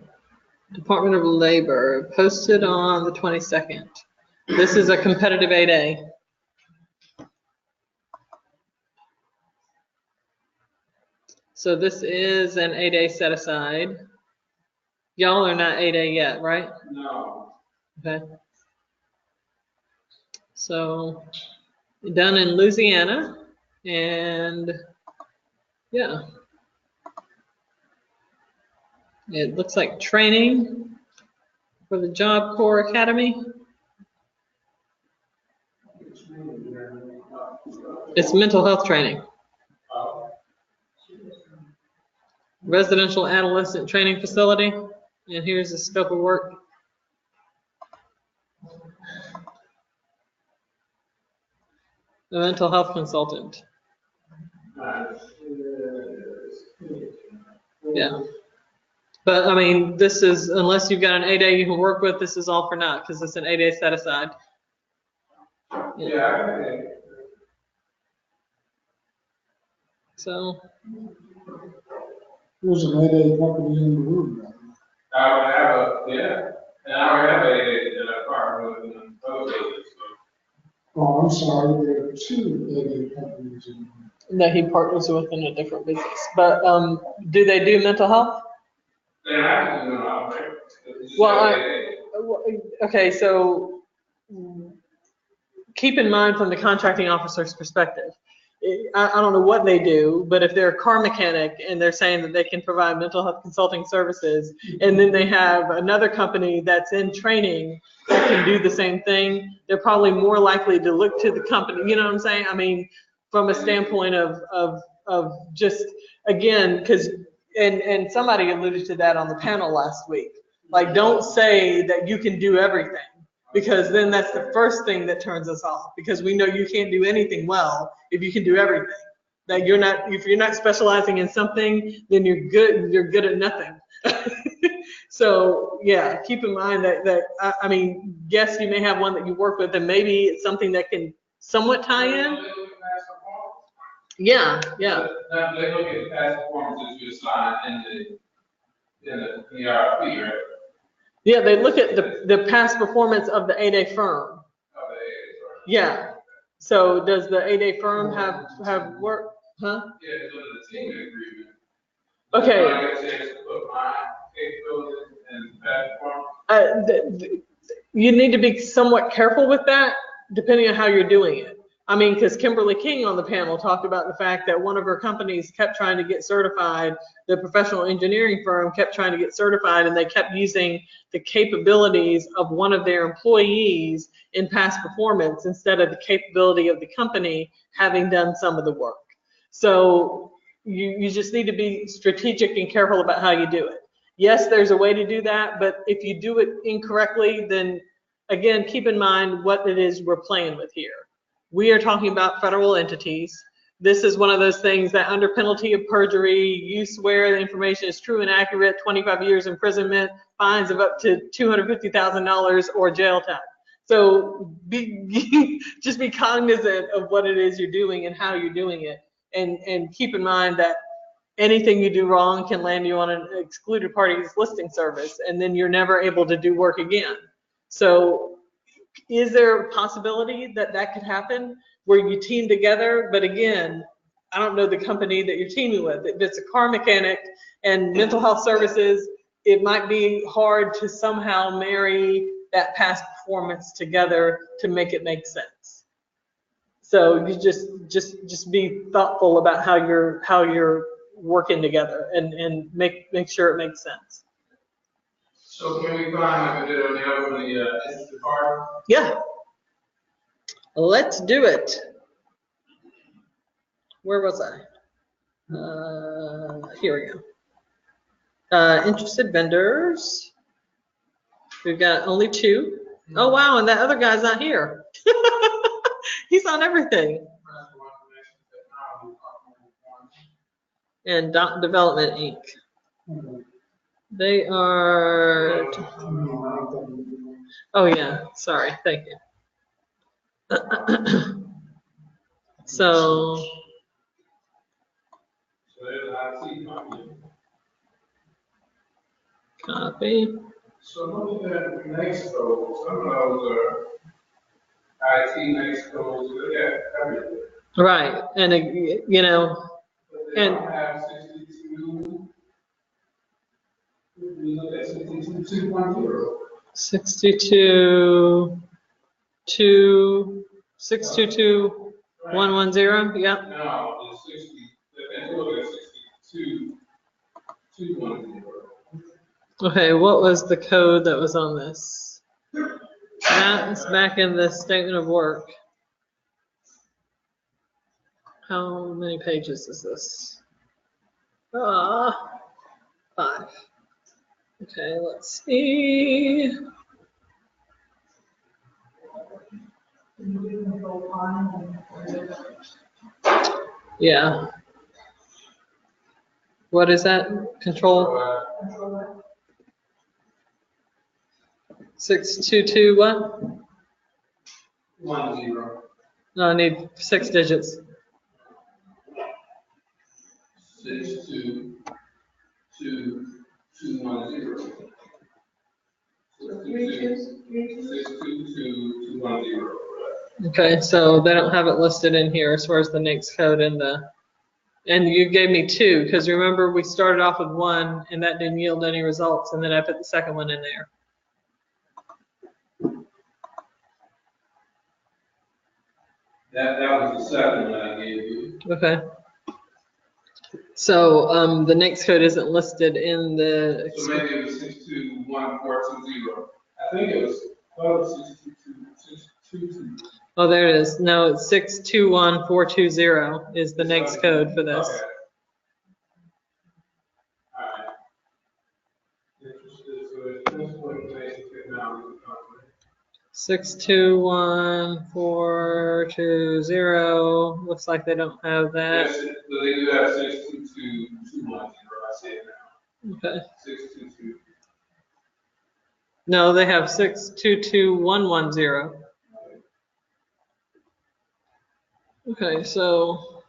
Department of Labor, posted on the 22nd. This is a competitive 8A. So this is an 8A set aside. Y'all are not 8A yet, right? No. Okay. So done in Louisiana, and yeah. It looks like training for the Job Corps Academy. It's mental health training. Residential adolescent training facility, and here's the scope of work. The mental health consultant. Yeah. But I mean, this is, unless you've got an 8A you can work with, this is all for naught because it's an 8A set aside. Yeah. So. There's an 8A company in the room right now. I would have and I already have a partner with both agencies. Oh, I'm sorry, there are two 8A companies in the room. That he partners with in a different business. But do they do mental health? They have to do mental health, right? Well, okay, so keep in mind from the contracting officer's perspective, I don't know what they do, but if they're a car mechanic and they're saying that they can provide mental health consulting services, and then they have another company that's in training that can do the same thing, they're probably more likely to look to the company, you know what I'm saying? I mean, from a standpoint of just, again, because, and somebody alluded to that on the panel last week. Like, don't say that you can do everything, because then that's the first thing that turns us off, because we know you can't do anything well if you can do everything. That you're not, if you're not specializing in something, then you're good at nothing. So yeah, keep in mind that I mean, yes, you may have one that you work with, and maybe it's something that can somewhat tie in. Yeah. They look at past performances you assign in the ERP, right? Yeah, they look at the past performance of the 8A firm. Yeah. So does the 8A firm have work? Huh? Yeah, it's under the team agreement. Okay. I get a chance to put my capabilities and past performance. You need to be somewhat careful with that, depending on how you're doing it. I mean, because Kimberly King on the panel talked about the fact that one of her companies kept trying to get certified, the professional engineering firm kept trying to get certified, and they kept using the capabilities of one of their employees in past performance instead of the capability of the company having done some of the work. So you just need to be strategic and careful about how you do it. Yes, there's a way to do that, but if you do it incorrectly, then again, keep in mind what it is we're playing with here. We are talking about federal entities. This is one of those things that under penalty of perjury, you swear the information is true and accurate, 25 years imprisonment, fines of up to $250,000 or jail time. So just be cognizant of what it is you're doing and how you're doing it. And keep in mind that anything you do wrong can land you on an excluded parties listing service, and then you're never able to do work again. So is there a possibility that that could happen where you team together? But again, I don't know the company that you're teaming with. If it's a car mechanic and mental health services, it might be hard to somehow marry that past performance together to make it make sense. So you just be thoughtful about how you're working together and make sure it makes sense. So can we find like a bit on the part? Yeah. Let's do it. Where was I? Here we go. Interested vendors. We've got only 2. Oh wow, and that other guy's not here. He's on everything. And Dot Development Inc. They are. Oh yeah, sorry, thank you. So copy. So looking at next code, some of those are IT next codes, everything. Right, and you know, and have 62. We look at 62.0. 62, 110, yeah. No, it's 60, and look at 62, 210. Okay, what was the code that was on this? That's back in the statement of work. How many pages is this? 5. Okay, let's see. Yeah. What is that? Control 622 what? 10. No, I need 6 digits. 622210. 622210. Okay, so they don't have it listed in here as far as the NAICS code and you gave me 2, because remember we started off with 1 and that didn't yield any results, and then I put the second one in there. That was the second one I gave you. Okay. So the NAICS code isn't listed in the. So maybe it was 621420. I think it was 622. Oh, there it is. No, it's 621420 is the NAICS code for this. Okay. All right. Interested, so it's principal information technology company. 621420. Looks like they don't have that. Yes, so they do have 622210. I see it now. Okay. 622. No, they have 622110. Okay, so.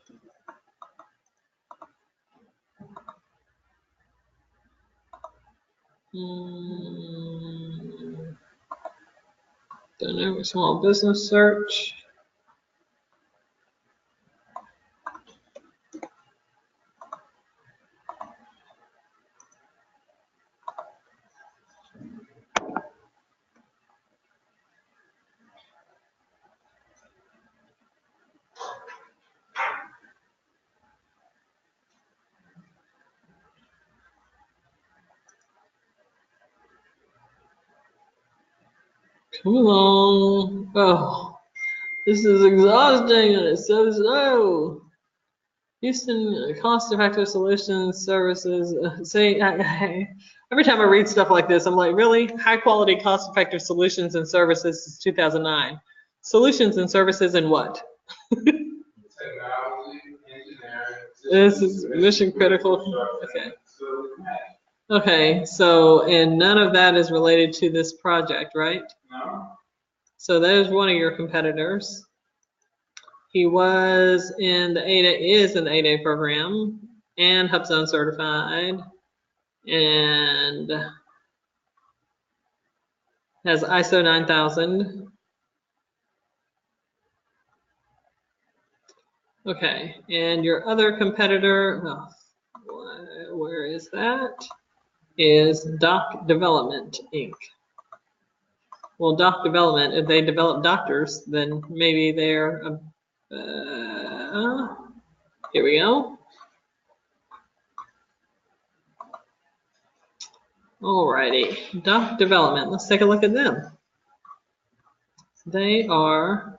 Dynamic small business search. Come on. Oh, this is exhausting and it's so slow. Houston cost-effective solutions, services. See, every time I read stuff like this, I'm like, really? High-quality, cost-effective solutions and services is 2009. Solutions and services in what? Technology, engineering. This is mission critical. Okay. Okay, so, and none of that is related to this project, right? No. So there's one of your competitors. He was in the 8A, is in the 8A program and HubZone certified and has ISO 9000. Okay, and your other competitor, oh, where is that? Is Doc Development Inc. Well, Doc Development, if they develop doctors, then maybe they're, here we go. Alrighty, Doc Development, let's take a look at them. They are,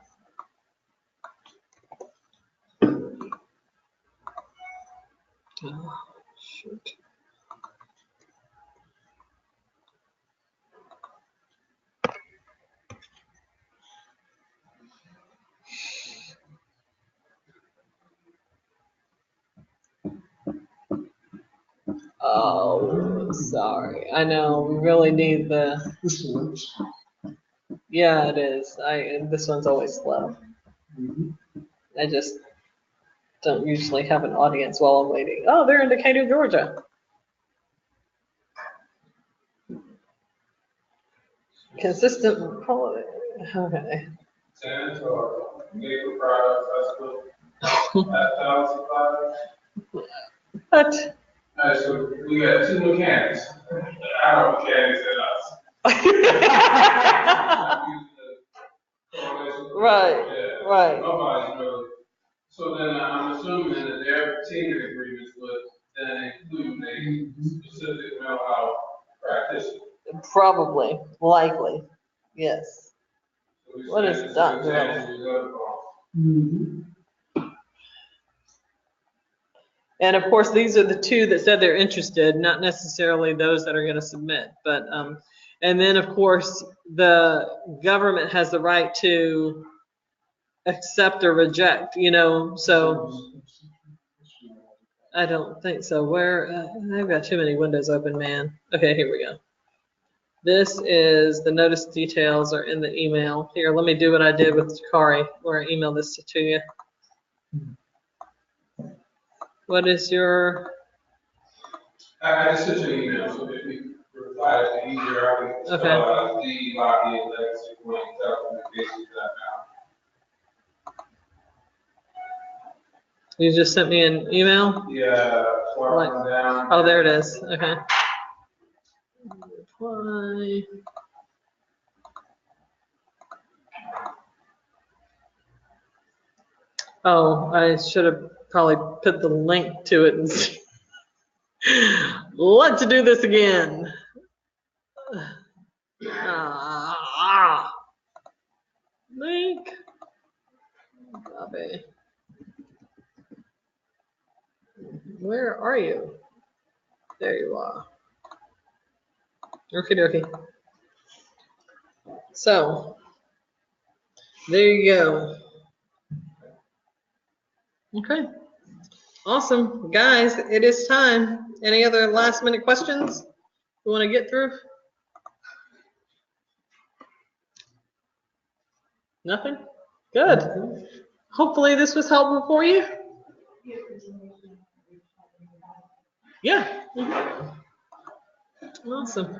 oh, shoot. Oh, sorry. I know, we really need the, This works. yeah, it is. This one's always slow. I just don't usually have an audience while I'm waiting. Oh, they're in Decatur, Georgia. Consistent quality. Okay. San Antonio, Maple Product Festival, Thousand Suppliers. What? All right, so we got 2 mechanics. Our mechanics and us. Right, Yeah, right. Nobody's really. So then I'm assuming that their teaming agreements would then include a specific know-how practitioner. Probably, likely, yes. So we What said is it's Doc a Development? tangible level. And of course, these are the two that said they're interested, not necessarily those that are going to submit. But, and then of course, the government has the right to accept or reject, you know, so I don't think so. Where, I've got too many windows open, man. Okay, here we go. This is, the notice details are in the email. Here, let me do what I did with Kari, where I emailed this to you. What is your? I just sent you an email, so if you reply to me easier, I can Okay. spell out D-Y-E-L-E-X-I-T-telecommunications.com. You just sent me an email? Yeah, scroll down. Oh, there it is. Okay. Reply. Oh, I should have probably put the link to it and see. Let's do this again. Link. Bobby. Where are you? There you are. Okie dokie. So, there you go. Okay. Awesome. Guys, it is time. Any other last minute questions you want to get through? Nothing? Good. Hopefully this was helpful for you. Yeah. Awesome.